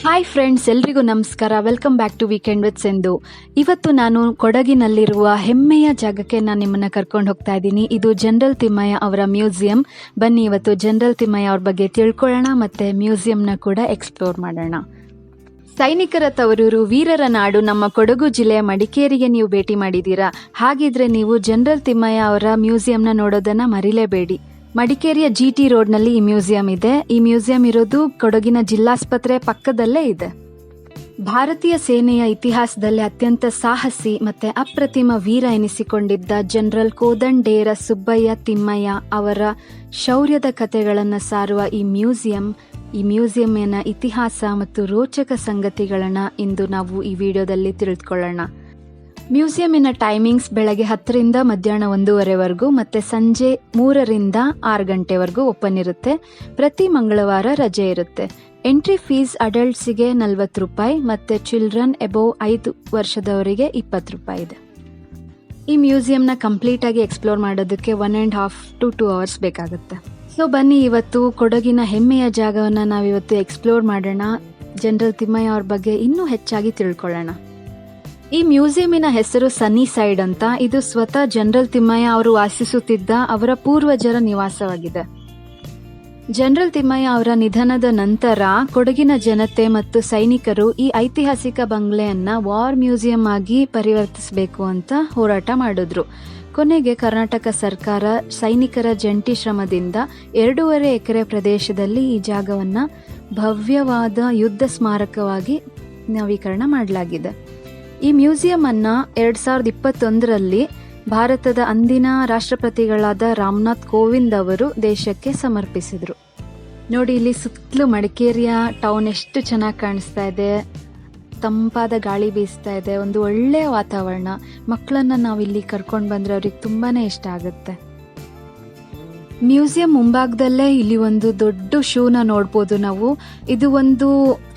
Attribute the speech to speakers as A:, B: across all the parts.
A: Hi friends, ಎಲ್ರಿಗೂ ನಮಸ್ಕಾರ. Welcome back to weekend with Sindhu. ಇವತ್ತು ನಾನು ಕೊಡಗಿನಲ್ಲಿರುವ ಹೆಮ್ಮೆಯ ಜಾಗಕ್ಕೆ ನಾನು ನಿಮ್ಮನ್ನು ಕರ್ಕೊಂಡು ಹೋಗ್ತಾ ಇದ್ದೀನಿ. ಇದು ಜನರಲ್ ತಿಮ್ಮಯ್ಯ ಅವರ ಮ್ಯೂಸಿಯಂ. ಬನ್ನಿ ಇವತ್ತು ಜನರಲ್ ತಿಮ್ಮಯ್ಯ ಅವ್ರ ಬಗ್ಗೆ ತಿಳ್ಕೊಳ್ಳೋಣ ಮತ್ತು ಮ್ಯೂಸಿಯಂನ ಕೂಡ ಎಕ್ಸ್ಪ್ಲೋರ್ ಮಾಡೋಣ. ಸೈನಿಕರ ತವರೂರು, ವೀರರ ನಾಡು ನಮ್ಮ ಕೊಡಗು ಜಿಲ್ಲೆಯ ಮಡಿಕೇರಿಗೆ ನೀವು ಭೇಟಿ ಮಾಡಿದ್ದೀರಾ? ಹಾಗಿದ್ರೆ ನೀವು ಜನರಲ್ ತಿಮ್ಮಯ್ಯ ಅವರ ಮ್ಯೂಸಿಯಂನ ನೋಡೋದನ್ನು ಮರಿಲೇಬೇಡಿ. ಮಡಿಕೇರಿಯ GT ರೋಡ್ನಲ್ಲಿ ಈ ಮ್ಯೂಸಿಯಂ ಇದೆ. ಈ ಮ್ಯೂಸಿಯಂ ಇರೋದು ಕೊಡಗಿನ ಜಿಲ್ಲಾಸ್ಪತ್ರೆ ಪಕ್ಕದಲ್ಲೇ ಇದೆ. ಭಾರತೀಯ ಸೇನೆಯ ಇತಿಹಾಸದಲ್ಲಿ ಅತ್ಯಂತ ಸಾಹಸಿ ಮತ್ತೆ ಅಪ್ರತಿಮ ವೀರ ಎನಿಸಿಕೊಂಡಿದ್ದ ಜನರಲ್ ಕೋದಂಡೇರ ಸುಬ್ಬಯ್ಯ ತಿಮ್ಮಯ್ಯ ಅವರ ಶೌರ್ಯದ ಕಥೆಗಳನ್ನು ಸಾರುವ ಈ ಮ್ಯೂಸಿಯಂನ ಇತಿಹಾಸ ಮತ್ತು ರೋಚಕ ಸಂಗತಿಗಳನ್ನು ಇಂದು ನಾವು ಈ ವಿಡಿಯೋದಲ್ಲಿ ತಿಳಿದುಕೊಳ್ಳೋಣ. ಮ್ಯೂಸಿಯಂನ ಟೈಮಿಂಗ್ಸ್ ಬೆಳಗ್ಗೆ 10ರಿಂದ ಮಧ್ಯಾಹ್ನ 1:30ವರೆಗೂ ಮತ್ತು ಸಂಜೆ 3ರಿಂದ 6 ಗಂಟೆವರೆಗೂ ಓಪನ್ ಇರುತ್ತೆ. ಪ್ರತಿ ಮಂಗಳವಾರ ರಜೆ ಇರುತ್ತೆ. ಎಂಟ್ರಿ ಫೀಸ್ ಅಡಲ್ಟ್ಸಿಗೆ 40 ರೂಪಾಯಿ ಮತ್ತು ಚಿಲ್ಡ್ರನ್ ಅಬೋವ್ 5 ವರ್ಷದವರಿಗೆ 20 ರೂಪಾಯಿ ಇದೆ. ಈ ಮ್ಯೂಸಿಯಂನ ಕಂಪ್ಲೀಟಾಗಿ ಎಕ್ಸ್ಪ್ಲೋರ್ ಮಾಡೋದಕ್ಕೆ 1.5 to 2 hours ಬೇಕಾಗುತ್ತೆ. ಸೊ ಬನ್ನಿ ಇವತ್ತು ಕೊಡಗಿನ ಹೆಮ್ಮೆಯ ಜಾಗವನ್ನು ನಾವಿವತ್ತು ಎಕ್ಸ್ಪ್ಲೋರ್ ಮಾಡೋಣ. ಜನರಲ್ ತಿಮ್ಮಯ್ಯ ಅವ್ರ ಬಗ್ಗೆ ಇನ್ನೂ ಹೆಚ್ಚಾಗಿ ತಿಳ್ಕೊಳ್ಳೋಣ. ಈ ಮ್ಯೂಸಿಯಂನ ಹೆಸರು ಸನ್ನಿ ಸೈಡ್ ಅಂತ. ಇದು ಸ್ವತಃ ಜನರಲ್ ತಿಮ್ಮಯ್ಯ ಅವರು ವಾಸಿಸುತ್ತಿದ್ದ ಅವರ ಪೂರ್ವಜರ ನಿವಾಸವಾಗಿದೆ. ಜನರಲ್ ತಿಮ್ಮಯ್ಯ ಅವರ ನಿಧನದ ನಂತರ ಕೊಡಗಿನ ಜನತೆ ಮತ್ತು ಸೈನಿಕರು ಈ ಐತಿಹಾಸಿಕ ಬಂಗ್ಲೆಯನ್ನ ವಾರ್ ಮ್ಯೂಸಿಯಂ ಆಗಿ ಪರಿವರ್ತಿಸಬೇಕು ಅಂತ ಹೋರಾಟ ಮಾಡಿದ್ರು. ಕೊನೆಗೆ ಕರ್ನಾಟಕ ಸರ್ಕಾರ ಸೈನಿಕರ ಜಂಟಿ ಶ್ರಮದಿಂದ 2.5 ಎಕರೆ ಪ್ರದೇಶದಲ್ಲಿ ಈ ಜಾಗವನ್ನ ಭವ್ಯವಾದ ಯುದ್ಧ ಸ್ಮಾರಕವಾಗಿ ನವೀಕರಣ ಮಾಡಲಾಗಿದೆ. ಈ ಮ್ಯೂಸಿಯಂ ಅನ್ನ 2021ರಲ್ಲಿ ಭಾರತದ ಅಂದಿನ ರಾಷ್ಟ್ರಪತಿಗಳಾದ ರಾಮನಾಥ್ ಕೋವಿಂದ್ ಅವರು ದೇಶಕ್ಕೆ ಸಮರ್ಪಿಸಿದ್ರು. ನೋಡಿ, ಇಲ್ಲಿ ಸುತ್ತಲೂ ಮಡಿಕೇರಿಯ ಟೌನ್ ಎಷ್ಟು ಚೆನ್ನಾಗಿ ಕಾಣಿಸ್ತಾ ಇದೆ. ತಂಪಾದ ಗಾಳಿ ಬೀಸ್ತಾ ಇದೆ. ಒಂದು ಒಳ್ಳೆಯ ವಾತಾವರಣ. ಮಕ್ಕಳನ್ನ ನಾವು ಇಲ್ಲಿ ಕರ್ಕೊಂಡು ಬಂದ್ರೆ ಅವ್ರಿಗೆ ತುಂಬಾನೇ ಇಷ್ಟ ಆಗುತ್ತೆ. ಮ್ಯೂಸಿಯಂ ಮುಂಭಾಗದಲ್ಲೇ ಇಲ್ಲಿ ಒಂದು ದೊಡ್ಡ ಶೂನ ನೋಡ್ಬೋದು ನಾವು. ಇದು ಒಂದು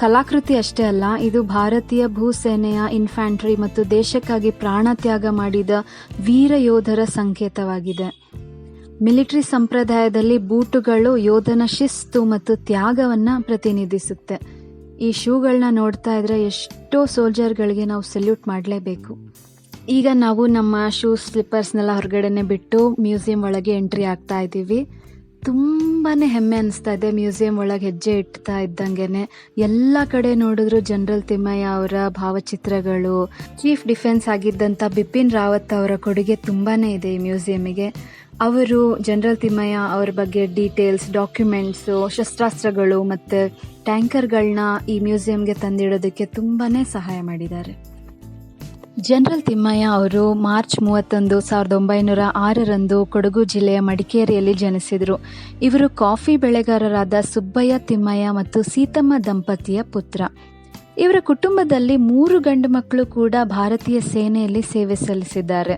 A: ಕಲಾಕೃತಿ ಅಷ್ಟೇ ಅಲ್ಲ, ಇದು ಭಾರತೀಯ ಭೂಸೇನೆಯ ಇನ್ಫ್ಯಾಂಟ್ರಿ ಮತ್ತು ದೇಶಕ್ಕಾಗಿ ಪ್ರಾಣ ತ್ಯಾಗ ಮಾಡಿದ ವೀರ ಯೋಧರ ಸಂಕೇತವಾಗಿದೆ. ಮಿಲಿಟರಿ ಸಂಪ್ರದಾಯದಲ್ಲಿ ಬೂಟುಗಳು ಯೋಧನ ಶಿಸ್ತು ಮತ್ತು ತ್ಯಾಗವನ್ನ ಪ್ರತಿನಿಧಿಸುತ್ತೆ. ಈ ಶೂಗಳನ್ನ ನೋಡ್ತಾ ಇದ್ರೆ ಎಷ್ಟೋ ಸೋಲ್ಜರ್ಗಳಿಗೆ ನಾವು ಸಲ್ಯೂಟ್ ಮಾಡಲೇಬೇಕು. ಈಗ ನಾವು ನಮ್ಮ ಶೂಸ್ ಸ್ಲಿಪ್ಪರ್ಸ್ನೆಲ್ಲ ಹೊರಗಡೆನೆ ಬಿಟ್ಟು ಮ್ಯೂಸಿಯಂ ಒಳಗೆ ಎಂಟ್ರಿ ಆಗ್ತಾ ಇದ್ದೀವಿ. ತುಂಬಾನೇ ಹೆಮ್ಮೆ ಅನಿಸ್ತಾ ಇದೆ ಮ್ಯೂಸಿಯಂ ಒಳಗೆ ಹೆಜ್ಜೆ ಇಡ್ತಾ ಇದ್ದಂಗೆನೆ. ಎಲ್ಲ ಕಡೆ ನೋಡಿದ್ರು ಜನರಲ್ ತಿಮ್ಮಯ್ಯ ಅವರ ಭಾವಚಿತ್ರಗಳು. ಚೀಫ್ ಡಿಫೆನ್ಸ್ ಆಗಿದ್ದಂಥ ಬಿಪಿನ್ ರಾವತ್ ಅವರ ಕೊಡುಗೆ ತುಂಬಾನೇ ಇದೆ ಈ ಮ್ಯೂಸಿಯಂಗೆ. ಅವರು ಜನರಲ್ ತಿಮ್ಮಯ್ಯ ಅವರ ಬಗ್ಗೆ ಡೀಟೇಲ್ಸ್, ಡಾಕ್ಯುಮೆಂಟ್ಸು, ಶಸ್ತ್ರಾಸ್ತ್ರಗಳು ಮತ್ತು ಟ್ಯಾಂಕರ್ಗಳನ್ನ ಈ ಮ್ಯೂಸಿಯಂಗೆ ತಂದಿಡೋದಕ್ಕೆ ತುಂಬಾನೇ ಸಹಾಯ ಮಾಡಿದ್ದಾರೆ. ಜನರಲ್ ತಿಮ್ಮಯ್ಯ ಅವರು ಮಾರ್ಚ್ 31, 1906ರಂದು ಕೊಡಗು ಜಿಲ್ಲೆಯ ಮಡಿಕೇರಿಯಲ್ಲಿ ಜನಿಸಿದರು. ಇವರು ಕಾಫಿ ಬೆಳೆಗಾರರಾದ ಸುಬ್ಬಯ್ಯ ತಿಮ್ಮಯ್ಯ ಮತ್ತು ಸೀತಮ್ಮ ದಂಪತಿಯ ಪುತ್ರ. ಇವರ ಕುಟುಂಬದಲ್ಲಿ 3 ಗಂಡು ಮಕ್ಕಳು ಕೂಡ ಭಾರತೀಯ ಸೇನೆಯಲ್ಲಿ ಸೇವೆ ಸಲ್ಲಿಸಿದ್ದಾರೆ.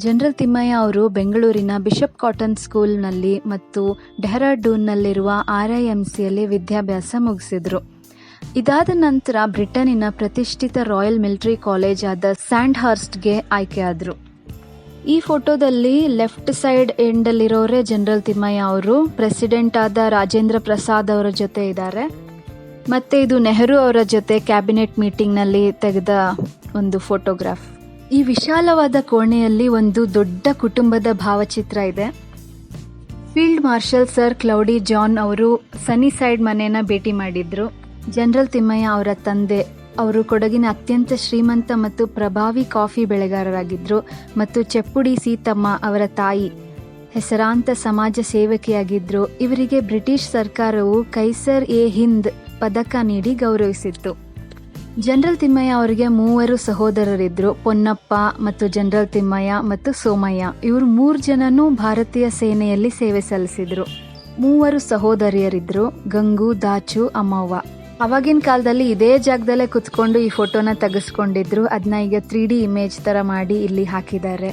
A: ಜನರಲ್ ತಿಮ್ಮಯ್ಯ ಅವರು ಬೆಂಗಳೂರಿನ ಬಿಷಪ್ ಕಾಟನ್ ಸ್ಕೂಲ್ನಲ್ಲಿ ಮತ್ತು ಡೆಹ್ರಾಡೂನ್ನಲ್ಲಿರುವ RIMCಯಲ್ಲಿ ವಿದ್ಯಾಭ್ಯಾಸ ಮುಗಿಸಿದ್ರು. ಇದಾದ ನಂತರ ಬ್ರಿಟನ್ನಿನ ಪ್ರತಿಷ್ಠಿತ ರಾಯಲ್ ಮಿಲಿಟರಿ ಕಾಲೇಜ್ ಆದ ಸ್ಯಾಂಡ್ ಹರ್ಸ್ಟ್ಗೆ ಆಯ್ಕೆಯಾದರು. ಈ ಫೋಟೋದಲ್ಲಿ ಲೆಫ್ಟ್ ಸೈಡ್ ಎಂಡಲ್ಲಿರೋರೇ ಜನರಲ್ ತಿಮ್ಮಯ್ಯ ಅವರು. ಪ್ರೆಸಿಡೆಂಟ್ ಆದ ರಾಜೇಂದ್ರ ಪ್ರಸಾದ್ ಅವರ ಜೊತೆ ಇದ್ದಾರೆ. ಮತ್ತೆ ಇದು ನೆಹರು ಅವರ ಜೊತೆ ಕ್ಯಾಬಿನೆಟ್ ಮೀಟಿಂಗ್ನಲ್ಲಿ ತೆಗೆದ ಒಂದು ಫೋಟೋಗ್ರಾಫ್. ಈ ವಿಶಾಲವಾದ ಕೋಣೆಯಲ್ಲಿ ಒಂದು ದೊಡ್ಡ ಕುಟುಂಬದ ಭಾವಚಿತ್ರ ಇದೆ. ಫೀಲ್ಡ್ ಮಾರ್ಷಲ್ ಸರ್ ಕ್ಲೌಡಿ ಜಾನ್ ಅವರು ಸನ್ನಿ ಸೈಡ್ ಮನೆಯನ್ನ ಭೇಟಿ ಮಾಡಿದ್ರು. ಜನರಲ್ ತಿಮ್ಮಯ್ಯ ಅವರ ತಂದೆ ಅವರು ಕೊಡಗಿನ ಅತ್ಯಂತ ಶ್ರೀಮಂತ ಮತ್ತು ಪ್ರಭಾವಿ ಕಾಫಿ ಬೆಳೆಗಾರರಾಗಿದ್ದರು ಮತ್ತು ಚೆಪ್ಪುಡಿ ಸೀತಮ್ಮ ಅವರ ತಾಯಿ ಹೆಸರಾಂತ ಸಮಾಜ ಸೇವಕಿಯಾಗಿದ್ದರು. ಇವರಿಗೆ ಬ್ರಿಟಿಷ್ ಸರ್ಕಾರವು ಕೈಸರ್ ಎ ಹಿಂದ್ ಪದಕ ನೀಡಿ ಗೌರವಿಸಿತ್ತು. ಜನರಲ್ ತಿಮ್ಮಯ್ಯ ಅವರಿಗೆ 3 ಸಹೋದರರಿದ್ದರು, ಪೊನ್ನಪ್ಪ ಮತ್ತು ಜನರಲ್ ತಿಮ್ಮಯ್ಯ ಮತ್ತು ಸೋಮಯ್ಯ. ಇವರು 3 ಜನನೂ ಭಾರತೀಯ ಸೇನೆಯಲ್ಲಿ ಸೇವೆ ಸಲ್ಲಿಸಿದ್ರು. 3 ಸಹೋದರಿಯರಿದ್ದರು, ಗಂಗು, ದಾಚು, ಅಮ್ಮವ್ವ. ಅವಾಗಿನ ಕಾಲದಲ್ಲಿ ಇದೇ ಜಾಗದಲ್ಲೇ ಕುತ್ಕೊಂಡು ಈ ಫೋಟೋನ ತೆಗೆಸ್ಕೊಂಡಿದ್ರು. ಅದನ್ನ ಈಗ 3D ಇಮೇಜ್ ಥರ ಮಾಡಿ ಇಲ್ಲಿ ಹಾಕಿದ್ದಾರೆ.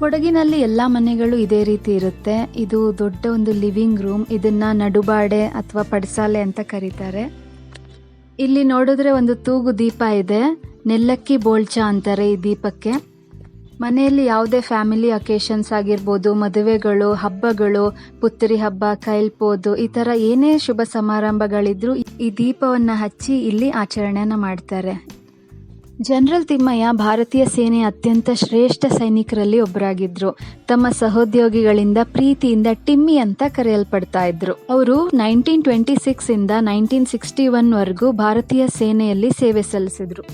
A: ಕೊಡಗಿನಲ್ಲಿ ಎಲ್ಲ ಮನೆಗಳು ಇದೇ ರೀತಿ ಇರುತ್ತೆ. ಇದು ದೊಡ್ಡ ಒಂದು ಲಿವಿಂಗ್ ರೂಮ್. ಇದನ್ನ ನಡುಬಾಡೆ ಅಥವಾ ಪಡಸಾಲೆ ಅಂತ ಕರೀತಾರೆ. ಇಲ್ಲಿ ನೋಡಿದ್ರೆ ಒಂದು ತೂಗು ದೀಪ ಇದೆ. ನೆಲ್ಲಕ್ಕಿ ಬೋಳ್ಚ ಅಂತಾರೆ ಈ ದೀಪಕ್ಕೆ. ಮನೆಯಲ್ಲಿ ಯಾವುದೇ ಫ್ಯಾಮಿಲಿ ಅಕೇಶನ್ಸ್ ಆಗಿರ್ಬೋದು, ಮದುವೆಗಳು, ಹಬ್ಬಗಳು, ಪುತ್ರಿ ಹಬ್ಬ, ಕೈಲ್ಪೋದು, ಈ ಥರ ಏನೇ ಶುಭ ಸಮಾರಂಭಗಳಿದ್ರೂ ಈ ದೀಪವನ್ನು ಹಚ್ಚಿ ಇಲ್ಲಿ ಆಚರಣೆಯನ್ನು ಮಾಡ್ತಾರೆ. ಜನರಲ್ ತಿಮ್ಮಯ್ಯ ಭಾರತೀಯ ಸೇನೆಯ ಅತ್ಯಂತ ಶ್ರೇಷ್ಠ ಸೈನಿಕರಲ್ಲಿ ಒಬ್ಬರಾಗಿದ್ರು. ತಮ್ಮ ಸಹೋದ್ಯೋಗಿಗಳಿಂದ ಪ್ರೀತಿಯಿಂದ ಟಿಮ್ಮಿ ಅಂತ ಕರೆಯಲ್ಪಡ್ತಾ ಇದ್ರು. ಅವರು 1926 ಇಂದ 1961 ವರೆಗೂ ಭಾರತೀಯ ಸೇನೆಯಲ್ಲಿ ಸೇವೆ ಸಲ್ಲಿಸಿದ್ರು.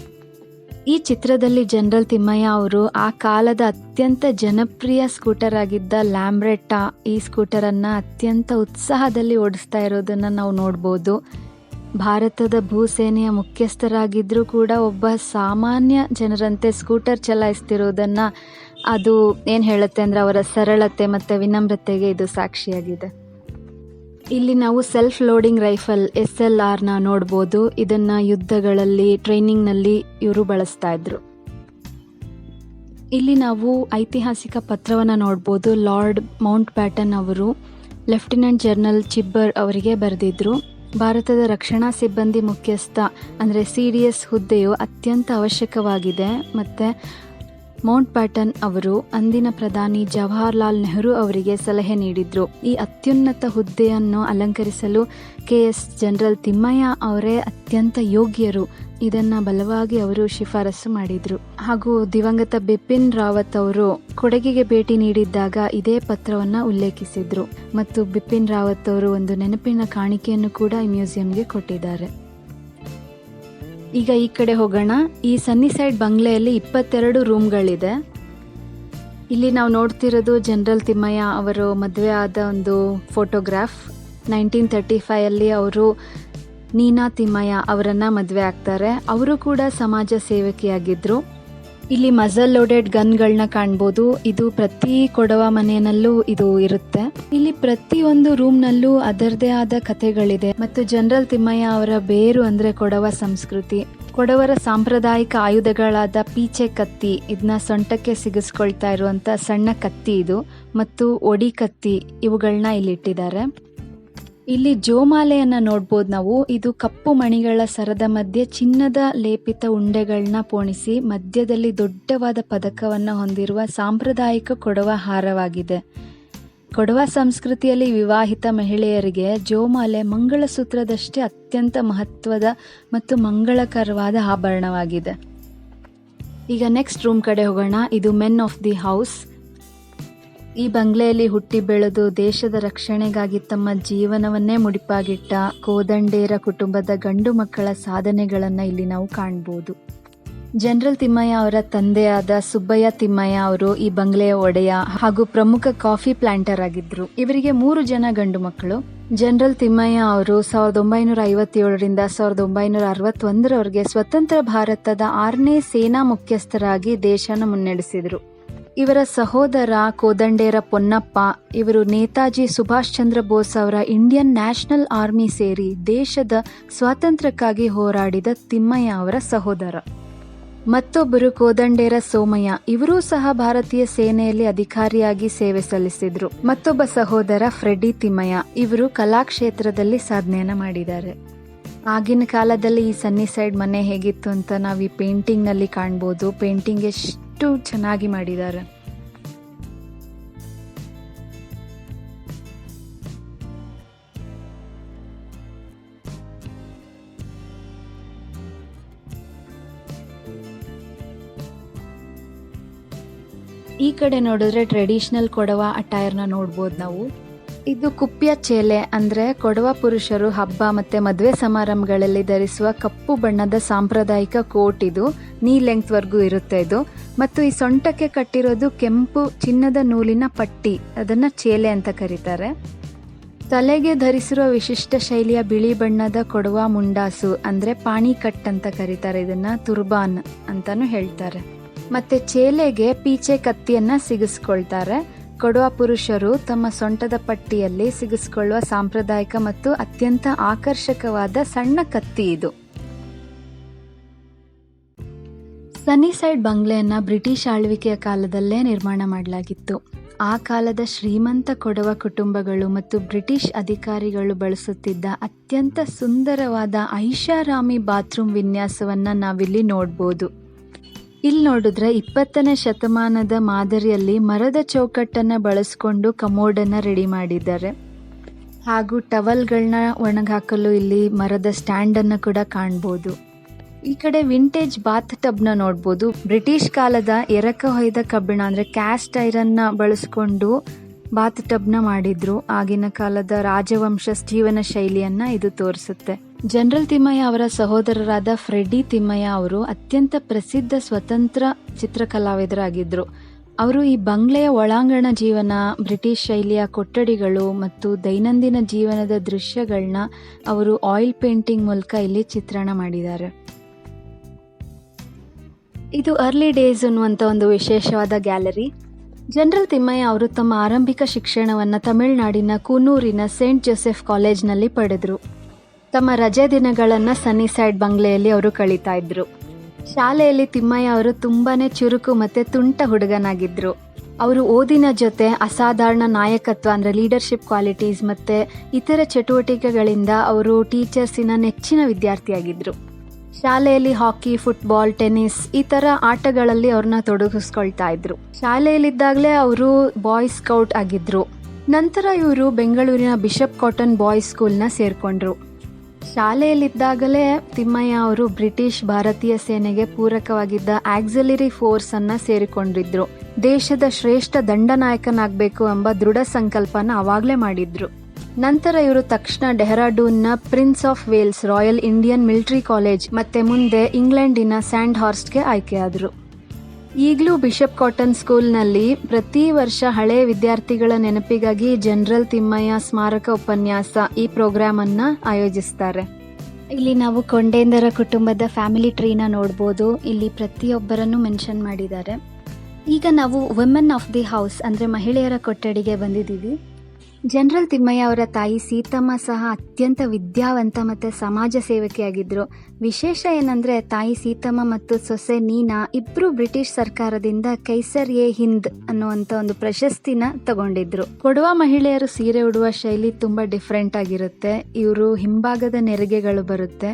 A: ಈ ಚಿತ್ರದಲ್ಲಿ ಜನರಲ್ ತಿಮ್ಮಯ್ಯ ಅವರು ಆ ಕಾಲದ ಅತ್ಯಂತ ಜನಪ್ರಿಯ ಸ್ಕೂಟರ್ ಆಗಿದ್ದ ಲ್ಯಾಂಬ್ರೆಟ್ಟಾ ಈ ಸ್ಕೂಟರನ್ನು ಅತ್ಯಂತ ಉತ್ಸಾಹದಲ್ಲಿ ಓಡಿಸ್ತಾ ಇರೋದನ್ನು ನಾವು ನೋಡ್ಬೋದು. ಭಾರತದ ಭೂಸೇನೆಯ ಮುಖ್ಯಸ್ಥರಾಗಿದ್ದರೂ ಕೂಡ ಒಬ್ಬ ಸಾಮಾನ್ಯ ಜನರಂತೆ ಸ್ಕೂಟರ್ ಚಲಾಯಿಸ್ತಿರೋದನ್ನು ಅದು ಏನು ಹೇಳುತ್ತೆ ಅಂದರೆ ಅವರ ಸರಳತೆ ಮತ್ತು ವಿನಮ್ರತೆಗೆ ಇದು ಸಾಕ್ಷಿಯಾಗಿದೆ. ಇಲ್ಲಿ ನಾವು ಸೆಲ್ಫ್ ಲೋಡಿಂಗ್ ರೈಫಲ್ SLRನ ನೋಡ್ಬೋದು. ಇದನ್ನು ಯುದ್ಧಗಳಲ್ಲಿ, ಟ್ರೈನಿಂಗ್ನಲ್ಲಿ ಇವರು ಬಳಸ್ತಾ ಇದ್ರು. ಇಲ್ಲಿ ನಾವು ಐತಿಹಾಸಿಕ ಪತ್ರವನ್ನು ನೋಡ್ಬೋದು. ಲಾರ್ಡ್ ಮೌಂಟ್ ಬ್ಯಾಟನ್ ಅವರು ಲೆಫ್ಟಿನೆಂಟ್ ಜನರಲ್ ಚಿಬ್ಬರ್ ಅವರಿಗೆ ಬರೆದಿದ್ರು. ಭಾರತದ ರಕ್ಷಣಾ ಸಿಬ್ಬಂದಿ ಮುಖ್ಯಸ್ಥ ಅಂದರೆ CDS ಹುದ್ದೆಯು ಅತ್ಯಂತ ಅವಶ್ಯಕವಾಗಿದೆ ಮತ್ತು ಮೌಂಟ್ ಬ್ಯಾಟನ್ ಅವರು ಅಂದಿನ ಪ್ರಧಾನಿ ಜವಾಹರ್ಲಾಲ್ ನೆಹರು ಅವರಿಗೆ ಸಲಹೆ ನೀಡಿದ್ರು. ಈ ಅತ್ಯುನ್ನತ ಹುದ್ದೆಯನ್ನು ಅಲಂಕರಿಸಲು KS ಜನರಲ್ ತಿಮ್ಮಯ್ಯ ಅವರೇ ಅತ್ಯಂತ ಯೋಗ್ಯರು. ಇದನ್ನು ಬಲವಾಗಿ ಅವರು ಶಿಫಾರಸು ಮಾಡಿದ್ರು. ಹಾಗೂ ದಿವಂಗತ ಬಿಪಿನ್ ರಾವತ್ ಅವರು ಕೊಡಗಿಗೆ ಭೇಟಿ ನೀಡಿದ್ದಾಗ ಇದೇ ಪತ್ರವನ್ನು ಉಲ್ಲೇಖಿಸಿದ್ರು ಮತ್ತು ಬಿಪಿನ್ ರಾವತ್ ಅವರು ಒಂದು ನೆನಪಿನ ಕಾಣಿಕೆಯನ್ನು ಕೂಡ ಈ ಮ್ಯೂಸಿಯಂಗೆ ಕೊಟ್ಟಿದ್ದಾರೆ. ಈಗ ಈ ಕಡೆ ಹೋಗೋಣ. ಈ ಸನ್ನಿಸೈಡ್ ಬಂಗ್ಲೆಯಲ್ಲಿ 22 ರೂಮ್ಗಳಿದೆ. ಇಲ್ಲಿ ನಾವು ನೋಡ್ತಿರೋದು ಜನರಲ್ ತಿಮ್ಮಯ್ಯ ಅವರು ಮದುವೆ ಆದ ಒಂದು ಫೋಟೋಗ್ರಾಫ್. 1935 ಅವರು ನೀನಾ ತಿಮ್ಮಯ್ಯ ಅವರನ್ನು ಮದುವೆ ಆಗ್ತಾರೆ. ಅವರು ಕೂಡ ಸಮಾಜ ಸೇವಕಿಯಾಗಿದ್ದರು. ಇಲ್ಲಿ ಮಜಲ್ ಲೋಡೆಡ್ ಗನ್ಗಳನ್ನ ಕಾಣ್ಬೋದು. ಇದು ಪ್ರತಿ ಕೊಡವ ಮನೆಯಲ್ಲೂ ಇದು ಇರುತ್ತೆ. ಇಲ್ಲಿ ಪ್ರತಿಯೊಂದು ರೂಮ್ನಲ್ಲೂ ಅದರದೇ ಆದ ಕಥೆಗಳಿದೆ ಮತ್ತು ಜನರಲ್ ತಿಮ್ಮಯ್ಯ ಅವರ ಬೇರು ಅಂದರೆ ಕೊಡವ ಸಂಸ್ಕೃತಿ. ಕೊಡವರ ಸಾಂಪ್ರದಾಯಿಕ ಆಯುಧಗಳಾದ ಪೀಚೆ ಕತ್ತಿ, ಇದನ್ನ ಸೊಂಟಕ್ಕೆ ಸಿಗಿಸ್ಕೊಳ್ತಾ ಇರುವಂಥ ಸಣ್ಣ ಕತ್ತಿ ಇದು, ಮತ್ತು ಒಡಿ ಕತ್ತಿ, ಇವುಗಳನ್ನ ಇಲ್ಲಿ ಇಟ್ಟಿದ್ದಾರೆ. ಇಲ್ಲಿ ಜೋಮಾಲೆಯನ್ನು ನೋಡ್ಬೋದು ನಾವು. ಇದು ಕಪ್ಪು ಮಣಿಗಳ ಸರದ ಮಧ್ಯೆ ಚಿನ್ನದ ಲೇಪಿತ ಉಂಡೆಗಳನ್ನ ಪೋಣಿಸಿ ಮಧ್ಯದಲ್ಲಿ ದೊಡ್ಡವಾದ ಪದಕವನ್ನು ಹೊಂದಿರುವ ಸಾಂಪ್ರದಾಯಿಕ ಕೊಡವ ಹಾರವಾಗಿದೆ. ಕೊಡವ ಸಂಸ್ಕೃತಿಯಲ್ಲಿ ವಿವಾಹಿತ ಮಹಿಳೆಯರಿಗೆ ಜೋಮಾಲೆ ಮಂಗಳಸೂತ್ರದಷ್ಟೇ ಅತ್ಯಂತ ಮಹತ್ವದ ಮತ್ತು ಮಂಗಳಕರವಾದ ಆಭರಣವಾಗಿದೆ. ಈಗ ನೆಕ್ಸ್ಟ್ ರೂಮ್ ಕಡೆ ಹೋಗೋಣ. ಇದು ಮೆನ್ ಆಫ್ ದಿ ಹೌಸ್. ಈ ಬಂಗ್ಲೆಯಲ್ಲಿ ಹುಟ್ಟಿ ಬೆಳೆದು ದೇಶದ ರಕ್ಷಣೆಗಾಗಿ ತಮ್ಮ ಜೀವನವನ್ನೇ ಮುಡಿಪಾಗಿಟ್ಟ ಕೋದಂಡೇರ ಕುಟುಂಬದ ಗಂಡು ಮಕ್ಕಳ ಸಾಧನೆಗಳನ್ನು ಇಲ್ಲಿ ನಾವು ಕಾಣ್ಬೋದು. ಜನರಲ್ ತಿಮ್ಮಯ್ಯ ಅವರ ತಂದೆಯಾದ ಸುಬ್ಬಯ್ಯ ತಿಮ್ಮಯ್ಯ ಅವರು ಈ ಬಂಗ್ಲೆಯ ಒಡೆಯ ಹಾಗೂ ಪ್ರಮುಖ ಕಾಫಿ ಪ್ಲಾಂಟರ್ ಆಗಿದ್ರು. ಇವರಿಗೆ 3 ಜನ ಗಂಡು ಮಕ್ಕಳು. ಜನರಲ್ ತಿಮ್ಮಯ್ಯ ಅವರು 1957ರಿಂದ 1961ರವರೆಗೆ ಸ್ವತಂತ್ರ ಭಾರತದ 6ನೇ ಸೇನಾ ಮುಖ್ಯಸ್ಥರಾಗಿ ದೇಶನ ಮುನ್ನಡೆಸಿದರು. ಇವರ ಸಹೋದರ ಕೋದಂಡೇರ ಪೊನ್ನಪ್ಪ ಇವರು ನೇತಾಜಿ ಸುಭಾಷ್ ಚಂದ್ರ ಬೋಸ್ ಅವರ ಇಂಡಿಯನ್ ನ್ಯಾಷನಲ್ ಆರ್ಮಿ ಸೇರಿ ದೇಶದ ಸ್ವಾತಂತ್ರ್ಯಕ್ಕಾಗಿ ಹೋರಾಡಿದ ತಿಮ್ಮಯ್ಯ ಅವರ ಸಹೋದರ. ಮತ್ತೊಬ್ಬರು ಕೋದಂಡೇರ ಸೋಮಯ್ಯ, ಇವರೂ ಸಹ ಭಾರತೀಯ ಸೇನೆಯಲ್ಲಿ ಅಧಿಕಾರಿಯಾಗಿ ಸೇವೆ ಸಲ್ಲಿಸಿದ್ರು. ಮತ್ತೊಬ್ಬ ಸಹೋದರ ಫ್ರೆಡ್ಡಿ ತಿಮ್ಮಯ್ಯ, ಇವರು ಕಲಾಕ್ಷೇತ್ರದಲ್ಲಿ ಸಾಧನೆಯನ್ನ ಮಾಡಿದ್ದಾರೆ. ಆಗಿನ ಕಾಲದಲ್ಲಿ ಈ ಸನ್ನಿಸೈಡ್ ಮನೆ ಹೇಗಿತ್ತು ಅಂತ ನಾವು ಈ ಪೇಂಟಿಂಗ್ ನಲ್ಲಿ ಕಾಣ್ಬೋದು. ಪೇಂಟಿಂಗ್ ಎಷ್ಟು ಚೆನ್ನಾಗಿ ಮಾಡಿದ್ದಾರೆ. ಈ ಕಡೆ ನೋಡಿದ್ರೆ ಟ್ರೆಡಿಷನಲ್ ಕೊಡವ ಅಟೈರ್ನ ನೋಡ್ಬೋದು ನಾವು. ಇದು ಕುಪ್ಯ ಚೇಲೆ ಅಂದ್ರೆ ಕೊಡವ ಪುರುಷರು ಹಬ್ಬ ಮತ್ತೆ ಮದುವೆ ಸಮಾರಂಭಗಳಲ್ಲಿ ಧರಿಸುವ ಕಪ್ಪು ಬಣ್ಣದ ಸಾಂಪ್ರದಾಯಿಕ ಕೋಟ್. ಇದು ನೀ ಲೆಂಗ್ತ್ ವರ್ಗೂ ಇರುತ್ತೆ ಇದು. ಮತ್ತು ಈ ಸೊಂಟಕ್ಕೆ ಕಟ್ಟಿರೋದು ಕೆಂಪು ಚಿನ್ನದ ನೂಲಿನ ಪಟ್ಟಿ, ಅದನ್ನ ಚೇಲೆ ಅಂತ ಕರೀತಾರೆ. ತಲೆಗೆ ಧರಿಸಿರುವ ವಿಶಿಷ್ಟ ಶೈಲಿಯ ಬಿಳಿ ಬಣ್ಣದ ಕೊಡವ ಮುಂಡಾಸು ಅಂದ್ರೆ ಪಾಣಿ ಕಟ್ ಅಂತ ಕರೀತಾರೆ, ಇದನ್ನ ತುರ್ಬಾನ್ ಅಂತಾನು ಹೇಳ್ತಾರೆ. ಮತ್ತೆ ಚೇಲೆಗೆ ಪೀಚೆ ಕತ್ತಿಯನ್ನ ಸಿಗಿಸ್ಕೊಳ್ತಾರೆ. ಕೊಡವ ಪುರುಷರು ತಮ್ಮ ಸೊಂಟದ ಪಟ್ಟಿಯಲ್ಲಿ ಸಿಗಿಸ್ಕೊಳ್ಳುವ ಸಾಂಪ್ರದಾಯಿಕ ಮತ್ತು ಅತ್ಯಂತ ಆಕರ್ಷಕವಾದ ಸಣ್ಣ ಕತ್ತಿ ಇದು. ಸನ್ನಿಸೈಡ್ ಬಂಗ್ಲೆಯನ್ನ ಬ್ರಿಟಿಷ್ ಆಳ್ವಿಕೆಯ ಕಾಲದಲ್ಲೇ ನಿರ್ಮಾಣ ಮಾಡಲಾಗಿತ್ತು. ಆ ಕಾಲದ ಶ್ರೀಮಂತ ಕೊಡವ ಕುಟುಂಬಗಳು ಮತ್ತು ಬ್ರಿಟಿಷ್ ಅಧಿಕಾರಿಗಳು ಬಳಸುತ್ತಿದ್ದ ಅತ್ಯಂತ ಸುಂದರವಾದ ಐಷಾರಾಮಿ ಬಾತ್ರೂಮ್ ವಿನ್ಯಾಸವನ್ನ ನಾವಿಲ್ಲಿ ನೋಡ್ಬೋದು. ಇಲ್ಲಿ ನೋಡಿದ್ರೆ 20ನೇ ಶತಮಾನದ ಮಾದರಿಯಲ್ಲಿ ಮರದ ಚೌಕಟ್ಟನ್ನ ಬಳಸ್ಕೊಂಡು ಕಮೋಡನ್ನ ರೆಡಿ ಮಾಡಿದ್ದಾರೆ. ಹಾಗೂ ಟವಲ್ಗಳನ್ನ ಒಣಗಾಕಲು ಇಲ್ಲಿ ಮರದ ಸ್ಟ್ಯಾಂಡ್ ಅನ್ನ ಕೂಡ ಕಾಣ್ಬೋದು. ಈ ಕಡೆ ವಿಂಟೇಜ್ ಬಾತ್ ಟಬ್ನ ನೋಡ್ಬೋದು. ಬ್ರಿಟಿಷ್ ಕಾಲದ ಎರಕ ಹೊಯ್ದ ಕಬ್ಬಿಣ ಅಂದ್ರೆ ಕ್ಯಾಸ್ಟ್ ಐರನ್ನ ಬಳಸ್ಕೊಂಡು ಬಾತ್ ಟಬ್ನ ಮಾಡಿದ್ರು. ಆಗಿನ ಕಾಲದ ರಾಜವಂಶ ಜೀವನ ಶೈಲಿಯನ್ನ ಇದು ತೋರಿಸುತ್ತೆ. ಜನರಲ್ ತಿಮ್ಮಯ್ಯ ಅವರ ಸಹೋದರರಾದ ಫ್ರೆಡ್ಡಿ ತಿಮ್ಮಯ್ಯ ಅವರು ಅತ್ಯಂತ ಪ್ರಸಿದ್ಧ ಸ್ವತಂತ್ರ ಚಿತ್ರಕಲಾವಿದರಾಗಿದ್ರು. ಅವರು ಈ ಬಂಗ್ಲೆಯ ಒಳಾಂಗಣ ಜೀವನ, ಬ್ರಿಟಿಷ್ ಶೈಲಿಯ ಕೊಠಡಿಗಳು ಮತ್ತು ದೈನಂದಿನ ಜೀವನದ ದೃಶ್ಯಗಳನ್ನ ಅವರು ಆಯಿಲ್ ಪೇಂಟಿಂಗ್ ಮೂಲಕ ಇಲ್ಲಿ ಚಿತ್ರಣ ಮಾಡಿದ್ದಾರೆ. ಇದು ಅರ್ಲಿ ಡೇಸ್ ಅನ್ನುವಂಥ ಒಂದು ವಿಶೇಷವಾದ ಗ್ಯಾಲರಿ. ಜನರಲ್ ತಿಮ್ಮಯ್ಯ ಅವರು ತಮ್ಮ ಆರಂಭಿಕ ಶಿಕ್ಷಣವನ್ನು ತಮಿಳುನಾಡಿನ ಕೂನೂರಿನ ಸೇಂಟ್ ಜೋಸೆಫ್ ಕಾಲೇಜ್ನಲ್ಲಿ ಪಡೆದರು. ತಮ್ಮ ರಜೆ ದಿನಗಳನ್ನು ಸನ್ನಿಸೈಡ್ ಬಂಗ್ಲೆಯಲ್ಲಿ ಅವರು ಕಳೀತಾ ಇದ್ರು. ಶಾಲೆಯಲ್ಲಿ ತಿಮ್ಮಯ್ಯ ಅವರು ತುಂಬಾನೇ ಚುರುಕು ಮತ್ತು ತುಂಟ ಹುಡುಗನಾಗಿದ್ದರು. ಅವರು ಓದಿನ ಜೊತೆ ಅಸಾಧಾರಣ ನಾಯಕತ್ವ ಅಂದರೆ ಲೀಡರ್ಶಿಪ್ ಕ್ವಾಲಿಟೀಸ್ ಮತ್ತು ಇತರ ಚಟುವಟಿಕೆಗಳಿಂದ ಅವರು ಟೀಚರ್ಸಿನ ನೆಚ್ಚಿನ ವಿದ್ಯಾರ್ಥಿಯಾಗಿದ್ದರು. ಶಾಲೆಯಲ್ಲಿ ಹಾಕಿ, ಫುಟ್ಬಾಲ್, ಟೆನ್ನಿಸ್ ಈ ಥರ ಆಟಗಳಲ್ಲಿ ಅವ್ರನ್ನ ತೊಡಗಿಸ್ಕೊಳ್ತಾ ಇದ್ರು. ಶಾಲೆಯಲ್ಲಿದ್ದಾಗಲೇ ಅವರು ಬಾಯ್ಸ್ ಸ್ಕೌಟ್ ಆಗಿದ್ರು. ನಂತರ ಇವರು ಬೆಂಗಳೂರಿನ ಬಿಷಪ್ ಕಾಟನ್ ಬಾಯ್ಸ್ ಸ್ಕೂಲ್ನ ಸೇರ್ಕೊಂಡ್ರು. ಶಾಲೆಯಲ್ಲಿದ್ದಾಗಲೇ ತಿಮ್ಮಯ್ಯ ಅವರು ಬ್ರಿಟಿಷ್ ಭಾರತೀಯ ಸೇನೆಗೆ ಪೂರಕವಾಗಿದ್ದ ಆಕ್ಸಿಲರಿ ಫೋರ್ಸ್ ಅನ್ನ ಸೇರಿಕೊಂಡಿದ್ರು. ದೇಶದ ಶ್ರೇಷ್ಠ ದಂಡನಾಯಕನಾಗಬೇಕು ಎಂಬ ದೃಢ ಸಂಕಲ್ಪನ ಅವಾಗಲೇ ಮಾಡಿದ್ರು. ನಂತರ ಇವರು ತಕ್ಷಣ ಡೆಹ್ರಾಡೂನ್ನ Prince of Wales Royal Indian military college ಮತ್ತೆ ಮುಂದೆ ಇಂಗ್ಲೆಂಡಿನ ಸ್ಯಾಂಡ್ ಹಾರ್ಸ್ಟ್ಗೆ ಆಯ್ಕೆಯಾದರು. ಈಗಲೂ ಬಿಷಪ್ ಕಾಟನ್ ಸ್ಕೂಲ್ನಲ್ಲಿ ಪ್ರತಿ ವರ್ಷ ಹಳೆಯ ವಿದ್ಯಾರ್ಥಿಗಳ ನೆನಪಿಗಾಗಿ ಜನರಲ್ ತಿಮ್ಮಯ್ಯ ಸ್ಮಾರಕ ಉಪನ್ಯಾಸ ಈ ಪ್ರೋಗ್ರಾಮ್ ಅನ್ನ ಆಯೋಜಿಸ್ತಾರೆ. ಇಲ್ಲಿ ನಾವು ಕೊಂಡೇಂದರ ಕುಟುಂಬದ ಫ್ಯಾಮಿಲಿ ಟ್ರೀನ ನೋಡ್ಬೋದು. ಇಲ್ಲಿ ಪ್ರತಿಯೊಬ್ಬರನ್ನು ಮೆನ್ಷನ್ ಮಾಡಿದ್ದಾರೆ. ಈಗ ನಾವು ವುಮೆನ್ ಆಫ್ ದಿ ಹೌಸ್ ಅಂದರೆ ಮಹಿಳೆಯರ ಕೊಠಡಿಗೆ ಬಂದಿದ್ದೀವಿ. ಜನರಲ್ ತಿಮ್ಮಯ್ಯ ಅವರ ತಾಯಿ ಸೀತಮ್ಮ ಸಹ ಅತ್ಯಂತ ವಿದ್ಯಾವಂತ ಮತ್ತು ಸಮಾಜ ಸೇವಕಿಯಾಗಿದ್ದರು. ವಿಶೇಷ ಏನಂದರೆ ತಾಯಿ ಸೀತಮ್ಮ ಮತ್ತು ಸೊಸೆ ನೀನಾ ಇಬ್ಬರು ಬ್ರಿಟಿಷ್ ಸರ್ಕಾರದಿಂದ ಕೈಸರ್ ಎ ಹಿಂದ್ ಅನ್ನುವಂಥ ಒಂದು ಪ್ರಶಸ್ತಿನ ತಗೊಂಡಿದ್ರು. ಕೊಡವ ಮಹಿಳೆಯರು ಸೀರೆ ಉಡುವ ಶೈಲಿ ತುಂಬ ಡಿಫ್ರೆಂಟ್ ಆಗಿರುತ್ತೆ. ಇವರು ಹಿಂಭಾಗದ ನೆರಿಗೆಗಳು ಬರುತ್ತೆ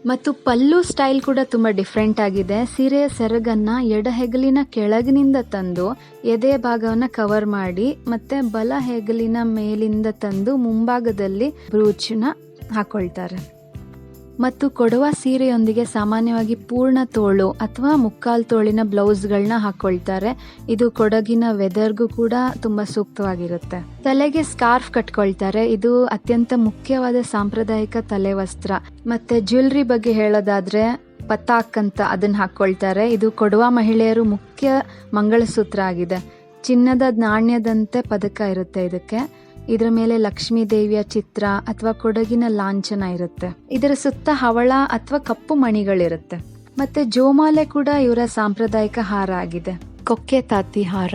A: ಮತ್ತು ಪಲ್ಲು ಸ್ಟೈಲ್ ಕೂಡ ತುಂಬ ಡಿಫ್ರೆಂಟ್ ಆಗಿದೆ. ಸೀರೆಯ ಸೆರಗನ್ನ ಎಡ ಹೆಗಲಿನ ಕೆಳಗಿನಿಂದ ತಂದು ಎದೆಯ ಭಾಗವನ್ನು ಕವರ್ ಮಾಡಿ ಮತ್ತೆ ಬಲ ಹೆಗಲಿನ ಮೇಲಿಂದ ತಂದು ಮುಂಭಾಗದಲ್ಲಿ ಬ್ರೂಚ್ನ ಹಾಕೊಳ್ತಾರೆ. ಮತ್ತು ಕೊಡವ ಸೀರೆಯೊಂದಿಗೆ ಸಾಮಾನ್ಯವಾಗಿ ಪೂರ್ಣ ತೋಳು ಅಥವಾ ಮುಕ್ಕಾಲು ತೋಳಿನ ಬ್ಲೌಸ್ಗಳನ್ನ ಹಾಕೊಳ್ತಾರೆ. ಇದು ಕೊಡಗಿನ ವೆದರ್ಗೂ ಕೂಡ ತುಂಬ ಸೂಕ್ತವಾಗಿರುತ್ತೆ. ತಲೆಗೆ ಸ್ಕಾರ್ಫ್ ಕಟ್ಕೊಳ್ತಾರೆ. ಇದು ಅತ್ಯಂತ ಮುಖ್ಯವಾದ ಸಾಂಪ್ರದಾಯಿಕ ತಲೆ ವಸ್ತ್ರ. ಮತ್ತೆ ಜ್ಯುವೆಲ್ರಿ ಬಗ್ಗೆ ಹೇಳೋದಾದ್ರೆ ಪತಾಕ್ ಅಂತ ಅದನ್ನ ಹಾಕೊಳ್ತಾರೆ. ಇದು ಕೊಡವ ಮಹಿಳೆಯರು ಮುಖ್ಯ ಮಂಗಳಸೂತ್ರ ಆಗಿದೆ. ಚಿನ್ನದ ನಾಣ್ಯದಂತೆ ಪದಕ ಇರುತ್ತೆ ಇದಕ್ಕೆ. ಇದರ ಮೇಲೆ ಲಕ್ಷ್ಮೀ ದೇವಿಯ ಚಿತ್ರ ಅಥವಾ ಕೊಡಗಿನ ಲಾಂಛನ ಇರುತ್ತೆ. ಇದರ ಸುತ್ತ ಹವಳ ಅಥವಾ ಕಪ್ಪು ಮಣಿಗಳಿರುತ್ತೆ. ಮತ್ತೆ ಜೋಮಾಲೆ ಕೂಡ ಇವರ ಸಾಂಪ್ರದಾಯಿಕ ಹಾರ ಆಗಿದೆ. ಕೊಕ್ಕೆ ತಾತಿ ಹಾರ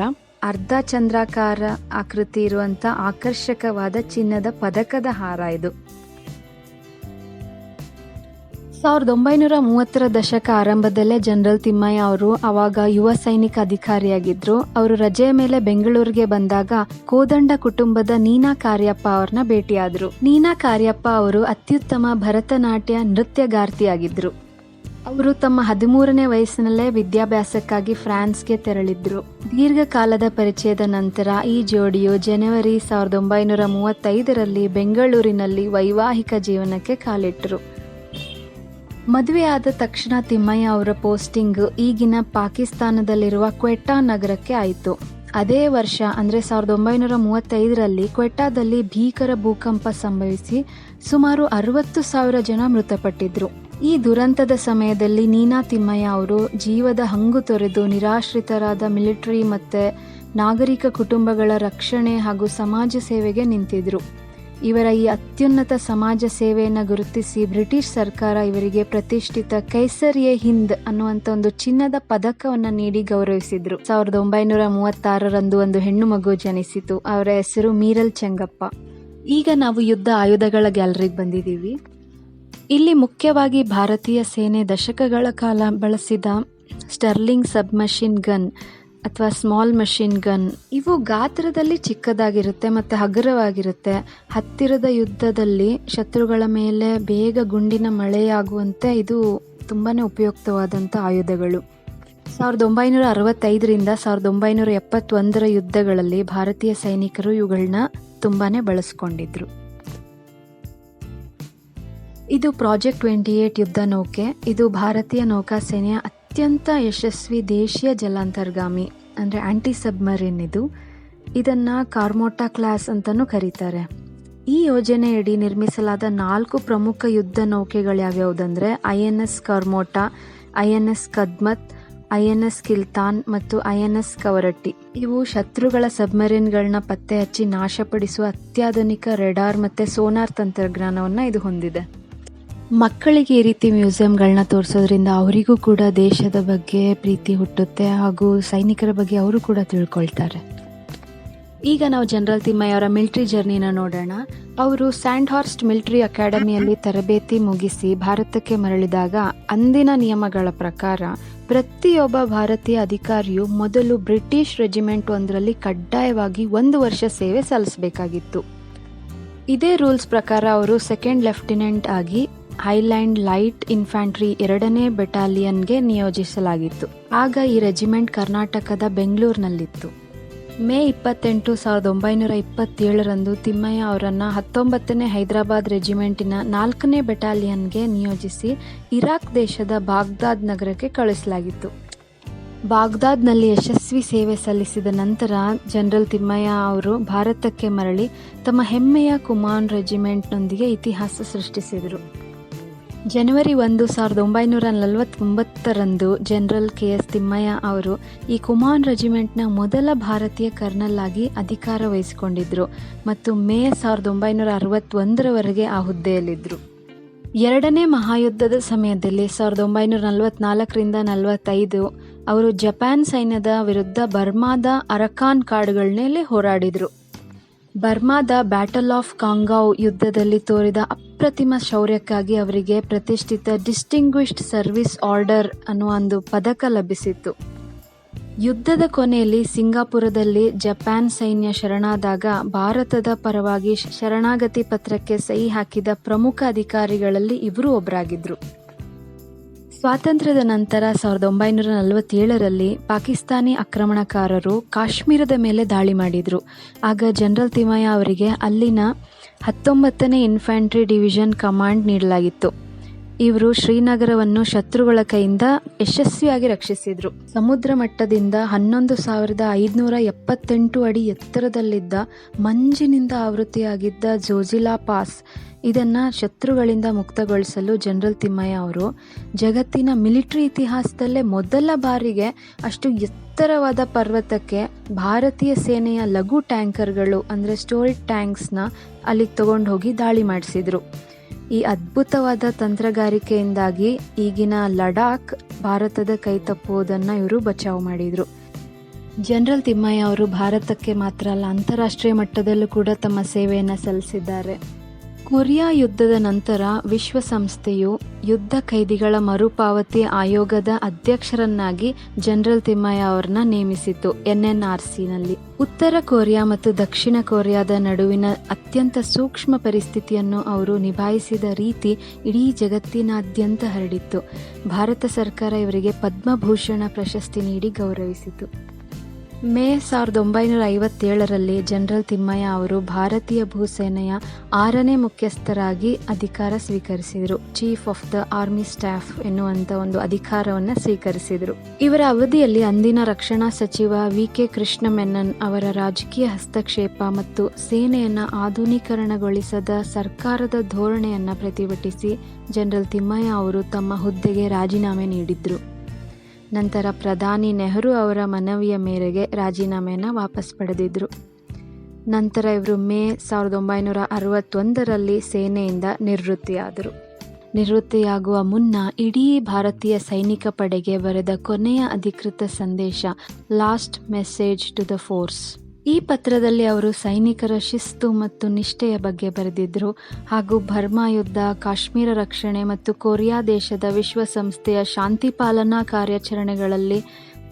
A: ಅರ್ಧ ಚಂದ್ರಾಕಾರ ಆಕೃತಿ ಇರುವಂತ ಆಕರ್ಷಕವಾದ ಚಿನ್ನದ ಪದಕದ ಹಾರ ಇದು. 1930ರ ದಶಕ ಆರಂಭದಲ್ಲೇ ಜನರಲ್ ತಿಮ್ಮಯ್ಯ ಅವರು ಅವಾಗ ಯುವ ಸೈನಿಕ ಅಧಿಕಾರಿಯಾಗಿದ್ರು. ಅವರು ರಜೆಯ ಮೇಲೆ ಬೆಂಗಳೂರಿಗೆ ಬಂದಾಗ ಕೋದಂಡ ಕುಟುಂಬದ ನೀನಾ ಕಾರ್ಯಪ್ಪ ಅವ್ರನ್ನ ಭೇಟಿಯಾದ್ರು. ನೀನಾ ಕಾರ್ಯಪ್ಪ ಅವರು ಅತ್ಯುತ್ತಮ ಭರತನಾಟ್ಯ ನೃತ್ಯಗಾರ್ತಿಯಾಗಿದ್ರು. ಅವರು ತಮ್ಮ 13ನೇ ವಯಸ್ಸಿನಲ್ಲೇ ವಿದ್ಯಾಭ್ಯಾಸಕ್ಕಾಗಿ ಫ್ರಾನ್ಸ್ಗೆ ತೆರಳಿದ್ರು. ದೀರ್ಘಕಾಲದ ಪರಿಚಯದ ನಂತರ ಈ ಜೋಡಿಯು ಜನವರಿ 1935ರಲ್ಲಿ ಬೆಂಗಳೂರಿನಲ್ಲಿ ವೈವಾಹಿಕ ಜೀವನಕ್ಕೆ ಕಾಲಿಟ್ಟರು. ಮದುವೆಯಾದ ತಕ್ಷಣ ತಿಮ್ಮಯ್ಯ ಅವರ ಪೋಸ್ಟಿಂಗ್ ಈಗಿನ ಪಾಕಿಸ್ತಾನದಲ್ಲಿರುವ ಕ್ವೆಟ್ಟಾ ನಗರಕ್ಕೆ ಆಯಿತು. ಅದೇ ವರ್ಷ ಅಂದರೆ 1935ರಲ್ಲಿ ಕ್ವೆಟ್ಟಾದಲ್ಲಿ ಭೀಕರ ಭೂಕಂಪ ಸಂಭವಿಸಿ ಸುಮಾರು 60,000 ಜನ ಮೃತಪಟ್ಟಿದ್ರು. ಈ ದುರಂತದ ಸಮಯದಲ್ಲಿ ನೀನಾ ತಿಮ್ಮಯ್ಯ ಅವರು ಜೀವದ ಹಂಗು ತೊರೆದು ನಿರಾಶ್ರಿತರಾದ ಮಿಲಿಟರಿ ಮತ್ತು ನಾಗರಿಕ ಕುಟುಂಬಗಳ ರಕ್ಷಣೆ ಹಾಗೂ ಸಮಾಜ ಸೇವೆಗೆ ನಿಂತಿದ್ರು. ಇವರ ಈ ಅತ್ಯುನ್ನತ ಸಮಾಜ ಸೇವೆಯನ್ನು ಗುರುತಿಸಿ ಬ್ರಿಟಿಷ್ ಸರ್ಕಾರ ಇವರಿಗೆ ಪ್ರತಿಷ್ಠಿತ ಕೈಸರ್ ಎ ಹಿಂದ್ ಅನ್ನುವಂಥ ಒಂದು ಚಿನ್ನದ ಪದಕವನ್ನು ನೀಡಿ ಗೌರವಿಸಿದ್ರು. 1936ರಂದು ಒಂದು ಹೆಣ್ಣು ಮಗು ಜನಿಸಿತು. ಅವರ ಹೆಸರು ಮೀರಲ್ ಚೆಂಗಪ್ಪ. ಈಗ ನಾವು ಯುದ್ಧ ಆಯುಧಗಳ ಗ್ಯಾಲರಿಗೆ ಬಂದಿದ್ದೀವಿ. ಇಲ್ಲಿ ಮುಖ್ಯವಾಗಿ ಭಾರತೀಯ ಸೇನೆ ದಶಕಗಳ ಕಾಲ ಬಳಸಿದ ಸ್ಟರ್ಲಿಂಗ್ ಸಬ್ಮಷಿನ್ ಗನ್ ಅಥವಾ ಸ್ಮಾಲ್ ಮಷಿನ್ ಗನ್, ಇವು ಗಾತ್ರದಲ್ಲಿ ಚಿಕ್ಕದಾಗಿರುತ್ತೆ ಮತ್ತು ಹಗುರವಾಗಿರುತ್ತೆ. ಹತ್ತಿರದ ಯುದ್ಧದಲ್ಲಿ ಶತ್ರುಗಳ ಮೇಲೆ ಬೇಗ ಗುಂಡಿನ ಮಳೆಯಾಗುವಂತೆ ಇದು ತುಂಬಾ ಉಪಯುಕ್ತವಾದಂಥ ಆಯುಧಗಳು. 1965ರಿಂದ 1971 ಯುದ್ಧಗಳಲ್ಲಿ ಭಾರತೀಯ ಸೈನಿಕರು ಇವುಗಳನ್ನ ತುಂಬಾನೇ ಬಳಸ್ಕೊಂಡಿದ್ರು. ಇದು ಪ್ರಾಜೆಕ್ಟ್ 28 ಯುದ್ಧ ನೌಕೆ. ಇದು ಭಾರತೀಯ ನೌಕಾಸೇನೆಯ ಅತ್ಯಂತ ಯಶಸ್ವಿ ದೇಶೀಯ ಜಲಾಂತರ್ಗಾಮಿ ಅಂದರೆ ಆಂಟಿ ಸಬ್ಮರೀನ್. ಇದನ್ನು ಕಾರ್ಮೋಟಾ ಕ್ಲಾಸ್ ಅಂತಲೂ ಕರೀತಾರೆ. ಈ ಯೋಜನೆಯಡಿ ನಿರ್ಮಿಸಲಾದ 4 ಪ್ರಮುಖ ಯುದ್ಧ ನೌಕೆಗಳ್ಯಾವ್ಯಾವುದಂದರೆ INS ಕಾರ್ಮೋಟಾ, INS Kadmat, INS Kiltan ಮತ್ತು INS ಕವರಟ್ಟಿ. ಇವು ಶತ್ರುಗಳ ಸಬ್ಮರೀನ್ಗಳನ್ನ ಪತ್ತೆ ಹಚ್ಚಿ ನಾಶಪಡಿಸುವ ಅತ್ಯಾಧುನಿಕ ರೆಡಾರ್ ಮತ್ತು ಸೋನಾರ್ ತಂತ್ರಜ್ಞಾನವನ್ನು ಇದು ಹೊಂದಿದೆ. ಮಕ್ಕಳಿಗೆ ಈ ರೀತಿ ಮ್ಯೂಸಿಯಂಗಳನ್ನ ತೋರಿಸೋದ್ರಿಂದ ಅವರಿಗೂ ಕೂಡ ದೇಶದ ಬಗ್ಗೆ ಪ್ರೀತಿ ಹುಟ್ಟುತ್ತೆ ಹಾಗೂ ಸೈನಿಕರ ಬಗ್ಗೆ ಅವರು ಕೂಡ ತಿಳ್ಕೊಳ್ತಾರೆ. ಈಗ ನಾವು ಜನರಲ್ ತಿಮ್ಮಯ್ಯ ಅವರ ಮಿಲಿಟರಿ ಜರ್ನಿನ ನೋಡೋಣ. ಅವರು ಸ್ಯಾಂಡ್ ಹಾರ್ಸ್ಟ್ ಮಿಲಿಟರಿ ಅಕಾಡೆಮಿಯಲ್ಲಿ ತರಬೇತಿ ಮುಗಿಸಿ ಭಾರತಕ್ಕೆ ಮರಳಿದಾಗ ಅಂದಿನ ನಿಯಮಗಳ ಪ್ರಕಾರ ಪ್ರತಿಯೊಬ್ಬ ಭಾರತೀಯ ಅಧಿಕಾರಿಯು ಮೊದಲು ಬ್ರಿಟಿಷ್ ರೆಜಿಮೆಂಟ್ ಒಂದರಲ್ಲಿ ಕಡ್ಡಾಯವಾಗಿ 1 ವರ್ಷ ಸೇವೆ ಸಲ್ಲಿಸಬೇಕಾಗಿತ್ತು. ಇದೇ ರೂಲ್ಸ್ ಪ್ರಕಾರ ಅವರು ಸೆಕೆಂಡ್ ಲೆಫ್ಟಿನೆಂಟ್ ಆಗಿ ಹೈಲ್ಯಾಂಡ್ ಲೈಟ್ ಇನ್ಫ್ಯಾಂಟ್ರಿ 2ನೇ ಬೆಟಾಲಿಯನ್ಗೆ ನಿಯೋಜಿಸಲಾಗಿತ್ತು. ಆಗ ಈ ರೆಜಿಮೆಂಟ್ ಕರ್ನಾಟಕದ ಬೆಂಗಳೂರಿನಲ್ಲಿತ್ತು. ಮೇ 28, 1927ರಂದು ತಿಮ್ಮಯ್ಯ ಅವರನ್ನು 19ನೇ ಹೈದರಾಬಾದ್ ರೆಜಿಮೆಂಟಿನ 4ನೇ ಬೆಟಾಲಿಯನ್ಗೆ ನಿಯೋಜಿಸಿ ಇರಾಕ್ ದೇಶದ ಬಾಗ್ದಾದ್ ನಗರಕ್ಕೆ ಕಳಿಸಲಾಗಿತ್ತು. ಬಾಗ್ದಾದ್ನಲ್ಲಿ ಯಶಸ್ವಿ ಸೇವೆ ಸಲ್ಲಿಸಿದ ನಂತರ ಜನರಲ್ ತಿಮ್ಮಯ್ಯ ಅವರು ಭಾರತಕ್ಕೆ ಮರಳಿ ತಮ್ಮ ಹೆಮ್ಮೆಯ ಕುಮಾನ್ ರೆಜಿಮೆಂಟ್ನೊಂದಿಗೆ ಇತಿಹಾಸ ಸೃಷ್ಟಿಸಿದರು. ಜನವರಿ 1, 1949ರಂದು ಜನರಲ್ KS ತಿಮ್ಮಯ್ಯ ಅವರು ಈ ಕುಮಾನ್ ರೆಜಿಮೆಂಟ್ನ ಮೊದಲ ಭಾರತೀಯ ಕರ್ನಲ್ ಆಗಿ ಅಧಿಕಾರ ವಹಿಸಿಕೊಂಡಿದ್ದರು ಮತ್ತು ಮೇ 1961ರವರೆಗೆ ಆ ಹುದ್ದೆಯಲ್ಲಿದ್ದರು. 2ನೇ ಮಹಾಯುದ್ಧದ ಸಮಯದಲ್ಲಿ 1944ರಿಂದ 45 ಅವರು ಜಪಾನ್ ಸೈನ್ಯದ ವಿರುದ್ಧ ಬರ್ಮಾದ ಅರಕಾನ್ ಕಾಡುಗಳನ್ನೇ ಹೋರಾಡಿದರು. ಬರ್ಮಾದ ಬ್ಯಾಟಲ್ ಆಫ್ ಕಾಂಗಾವ್ ಯುದ್ಧದಲ್ಲಿ ತೋರಿದ ಅಪ್ರತಿಮ ಶೌರ್ಯಕ್ಕಾಗಿ ಅವರಿಗೆ ಪ್ರತಿಷ್ಠಿತ ಡಿಸ್ಟಿಂಗ್ವಿಶ್ಡ್ ಸರ್ವಿಸ್ ಆರ್ಡರ್ ಅನ್ನುವ ಒಂದು ಪದಕ ಲಭಿಸಿತ್ತು. ಯುದ್ಧದ ಕೊನೆಯಲ್ಲಿ ಸಿಂಗಾಪುರದಲ್ಲಿ ಜಪಾನ್ ಸೈನ್ಯ ಶರಣಾದಾಗ ಭಾರತದ ಪರವಾಗಿ ಶರಣಾಗತಿ ಪತ್ರಕ್ಕೆ ಸಹಿ ಹಾಕಿದ ಪ್ರಮುಖ ಅಧಿಕಾರಿಗಳಲ್ಲಿ ಇವರು ಒಬ್ಬರಾಗಿದ್ದರು. ಸ್ವಾತಂತ್ರ್ಯದ ನಂತರ 1947ರಲ್ಲಿ ಪಾಕಿಸ್ತಾನಿ ಆಕ್ರಮಣಕಾರರು ಕಾಶ್ಮೀರದ ಮೇಲೆ ದಾಳಿ ಮಾಡಿದರು. ಆಗ ಜನರಲ್ ತಿಮ್ಮಯ್ಯ ಅವರಿಗೆ ಅಲ್ಲಿನ 19ನೇ ಇನ್ಫ್ಯಾಂಟ್ರಿ ಡಿವಿಷನ್ ಕಮಾಂಡ್ ನೀಡಲಾಗಿತ್ತು. ಇವರು ಶ್ರೀನಗರವನ್ನು ಶತ್ರುಗಳ ಕೈಯಿಂದ ಯಶಸ್ವಿಯಾಗಿ ರಕ್ಷಿಸಿದರು. ಸಮುದ್ರ ಮಟ್ಟದಿಂದ 11,578 ಅಡಿ ಎತ್ತರದಲ್ಲಿದ್ದ ಮಂಜಿನಿಂದ ಆವೃತ್ತಿಯಾಗಿದ್ದ ಜೋಜಿಲಾ ಪಾಸ್ ಇದನ್ನು ಶತ್ರುಗಳಿಂದ ಮುಕ್ತಗೊಳಿಸಲು ಜನರಲ್ ತಿಮ್ಮಯ್ಯ ಅವರು ಜಗತ್ತಿನ ಮಿಲಿಟರಿ ಇತಿಹಾಸದಲ್ಲೇ ಮೊದಲ ಬಾರಿಗೆ ಅಷ್ಟು ಎತ್ತರವಾದ ಪರ್ವತಕ್ಕೆ ಭಾರತೀಯ ಸೇನೆಯ ಲಘು ಟ್ಯಾಂಕರ್ಗಳು ಅಂದರೆ ಸ್ಟೋರೇಜ್ ಟ್ಯಾಂಕ್ಸ್ನ ಅಲ್ಲಿಗೆ ತಗೊಂಡು ಹೋಗಿ ದಾಳಿ ಮಾಡಿಸಿದರು. ಈ ಅದ್ಭುತವಾದ ತಂತ್ರಗಾರಿಕೆಯಿಂದಾಗಿ ಈಗಿನ ಲಡಾಖ್ ಭಾರತದ ಕೈ ತಪ್ಪುವುದನ್ನು ಇವರು ಬಚಾವ್ ಮಾಡಿದರು. ಜನರಲ್ ತಿಮ್ಮಯ್ಯ ಅವರು ಭಾರತಕ್ಕೆ ಮಾತ್ರ ಅಲ್ಲ, ಅಂತಾರಾಷ್ಟ್ರೀಯ ಮಟ್ಟದಲ್ಲೂ ಕೂಡ ತಮ್ಮ ಸೇವೆಯನ್ನು ಸಲ್ಲಿಸಿದ್ದಾರೆ. ಕೊರಿಯಾ ಯುದ್ಧದ ನಂತರ ವಿಶ್ವಸಂಸ್ಥೆಯು ಯುದ್ಧ ಖೈದಿಗಳ ಮರುಪಾವತಿ ಆಯೋಗದ ಅಧ್ಯಕ್ಷರನ್ನಾಗಿ ಜನರಲ್ ತಿಮ್ಮಯ್ಯ ಅವರನ್ನ ನೇಮಿಸಿತು NNRCನಲ್ಲಿ. ಉತ್ತರ ಕೊರಿಯಾ ಮತ್ತು ದಕ್ಷಿಣ ಕೊರಿಯಾದ ನಡುವಿನ ಅತ್ಯಂತ ಸೂಕ್ಷ್ಮ ಪರಿಸ್ಥಿತಿಯನ್ನು ಅವರು ನಿಭಾಯಿಸಿದ ರೀತಿ ಇಡೀ ಜಗತ್ತಿನಾದ್ಯಂತ ಹರಡಿತ್ತು. ಭಾರತ ಸರ್ಕಾರ ಇವರಿಗೆ ಪದ್ಮಭೂಷಣ ಪ್ರಶಸ್ತಿ ನೀಡಿ ಗೌರವಿಸಿತು. ಮೇ 1957ರಲ್ಲಿ ಜನರಲ್ ತಿಮ್ಮಯ್ಯ ಅವರು ಭಾರತೀಯ ಭೂಸೇನೆಯ 6ನೇ ಮುಖ್ಯಸ್ಥರಾಗಿ ಅಧಿಕಾರ ಸ್ವೀಕರಿಸಿದರು. Chief of the army staff ಎನ್ನುವಂಥ ಒಂದು ಅಧಿಕಾರವನ್ನು ಸ್ವೀಕರಿಸಿದರು. ಇವರ ಅವಧಿಯಲ್ಲಿ ಅಂದಿನ ರಕ್ಷಣಾ ಸಚಿವ VK ಕೃಷ್ಣ ಮೆನನ್ ಅವರ ರಾಜಕೀಯ ಹಸ್ತಕ್ಷೇಪ ಮತ್ತು ಸೇನೆಯನ್ನು ಆಧುನೀಕರಣಗೊಳಿಸದ ಸರ್ಕಾರದ ಧೋರಣೆಯನ್ನು ಪ್ರತಿಭಟಿಸಿ ಜನರಲ್ ತಿಮ್ಮಯ್ಯ ಅವರು ತಮ್ಮ ಹುದ್ದೆಗೆ ರಾಜೀನಾಮೆ ನೀಡಿದ್ರು. ನಂತರ ಪ್ರಧಾನಿ ನೆಹರು ಅವರ ಮನವಿಯ ಮೇರೆಗೆ ರಾಜೀನಾಮೆಯನ್ನು ವಾಪಸ್ ಪಡೆದಿದ್ದರು. ನಂತರ ಇವರು ಮೇ 1961ರಲ್ಲಿ ಸೇನೆಯಿಂದ ನಿವೃತ್ತಿಯಾದರು. ನಿವೃತ್ತಿಯಾಗುವ ಮುನ್ನ ಇಡೀ ಭಾರತೀಯ ಸೈನಿಕ ಪಡೆಗೆ ಬರೆದ ಕೊನೆಯ ಅಧಿಕೃತ ಸಂದೇಶ last message to the force. ಈ ಪತ್ರದಲ್ಲಿ ಅವರು ಸೈನಿಕರ ಶಿಸ್ತು ಮತ್ತು ನಿಷ್ಠೆಯ ಬಗ್ಗೆ ಬರೆದಿದ್ದರು ಹಾಗೂ ಬರ್ಮಾ ಯುದ್ಧ, ಕಾಶ್ಮೀರ ರಕ್ಷಣೆ ಮತ್ತು ಕೊರಿಯಾ ದೇಶದ ವಿಶ್ವಸಂಸ್ಥೆಯ ಶಾಂತಿ ಪಾಲನಾ ಕಾರ್ಯಾಚರಣೆಗಳಲ್ಲಿ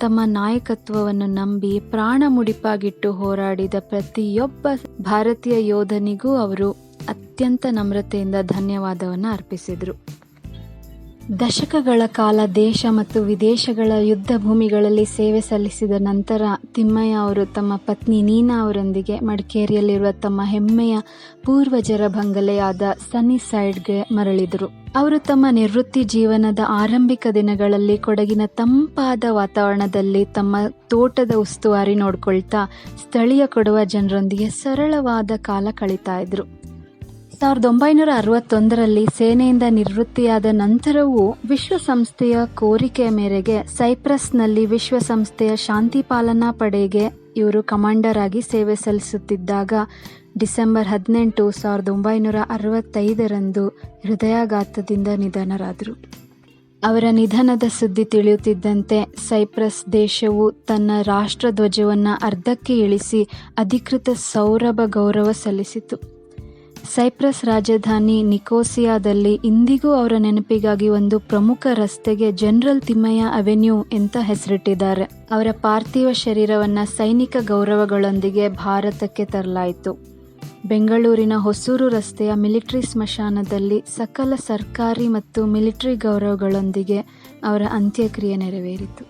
A: ತಮ್ಮ ನಾಯಕತ್ವವನ್ನು ನಂಬಿ ಪ್ರಾಣ ಮುಡಿಪಾಗಿಟ್ಟು ಹೋರಾಡಿದ ಪ್ರತಿಯೊಬ್ಬ ಭಾರತೀಯ ಯೋಧನಿಗೂ ಅವರು ಅತ್ಯಂತ ನಮ್ರತೆಯಿಂದ ಧನ್ಯವಾದವನ್ನು ಅರ್ಪಿಸಿದರು. ದಶಕಗಳ ಕಾಲ ದೇಶ ಮತ್ತು ವಿದೇಶಗಳ ಯುದ್ಧ ಭೂಮಿಗಳಲ್ಲಿ ಸೇವೆ ಸಲ್ಲಿಸಿದ ನಂತರ ತಿಮ್ಮಯ್ಯ ಅವರು ತಮ್ಮ ಪತ್ನಿ ನೀನಾ ಅವರೊಂದಿಗೆ ಮಡಿಕೇರಿಯಲ್ಲಿರುವ ತಮ್ಮ ಹೆಮ್ಮೆಯ ಪೂರ್ವಜರ ಬಂಗಲೆಯಾದ ಸನ್ನಿ ಸೈಡ್ಗೆ ಮರಳಿದರು. ಅವರು ತಮ್ಮ ನಿವೃತ್ತಿ ಜೀವನದ ಆರಂಭಿಕ ದಿನಗಳಲ್ಲಿ ಕೊಡಗಿನ ತಂಪಾದ ವಾತಾವರಣದಲ್ಲಿ ತಮ್ಮ ತೋಟದ ಉಸ್ತುವಾರಿ ನೋಡ್ಕೊಳ್ತಾ ಸ್ಥಳೀಯ ಕೊಡವ ಜನರೊಂದಿಗೆ ಸರಳವಾದ ಕಾಲ ಕಳೀತಾ ಇದ್ರು. 1961ರಲ್ಲಿ ಸೇನೆಯಿಂದ ನಿವೃತ್ತಿಯಾದ ನಂತರವೂ ವಿಶ್ವಸಂಸ್ಥೆಯ ಕೋರಿಕೆಯ ಮೇರೆಗೆ ಸೈಪ್ರಸ್ನಲ್ಲಿ ವಿಶ್ವಸಂಸ್ಥೆಯ ಶಾಂತಿ ಪಾಲನಾ ಪಡೆಗೆ ಇವರು ಕಮಾಂಡರ್ ಆಗಿ ಸೇವೆ ಸಲ್ಲಿಸುತ್ತಿದ್ದಾಗ ಡಿಸೆಂಬರ್ 18, 1965ರಂದು ಹೃದಯಾಘಾತದಿಂದ ನಿಧನರಾದರು. ಅವರ ನಿಧನದ ಸುದ್ದಿ ತಿಳಿಯುತ್ತಿದ್ದಂತೆ ಸೈಪ್ರಸ್ ದೇಶವು ತನ್ನ ರಾಷ್ಟ್ರಧ್ವಜವನ್ನು ಅರ್ಧಕ್ಕೆ ಇಳಿಸಿ ಅಧಿಕೃತ ಸೌರಭ ಗೌರವ ಸಲ್ಲಿಸಿತು. ಸೈಪ್ರಸ್ ರಾಜಧಾನಿ ನಿಕೋಸಿಯಾದಲ್ಲಿ ಇಂದಿಗೂ ಅವರ ನೆನಪಿಗಾಗಿ ಒಂದು ಪ್ರಮುಖ ರಸ್ತೆಗೆ ಜನರಲ್ ತಿಮ್ಮಯ್ಯ ಅವೆನ್ಯೂ ಅಂತ ಹೆಸರಿಟ್ಟಿದ್ದಾರೆ. ಅವರ ಪಾರ್ಥಿವ ಶರೀರವನ್ನು ಸೈನಿಕ ಗೌರವಗಳೊಂದಿಗೆ ಭಾರತಕ್ಕೆ ತರಲಾಯಿತು. ಬೆಂಗಳೂರಿನ ಹೊಸೂರು ರಸ್ತೆಯ ಮಿಲಿಟರಿ ಸ್ಮಶಾನದಲ್ಲಿ ಸಕಲ ಸರ್ಕಾರಿ ಮತ್ತು ಮಿಲಿಟರಿ ಗೌರವಗಳೊಂದಿಗೆ ಅವರ ಅಂತ್ಯಕ್ರಿಯೆ ನೆರವೇರಿತು.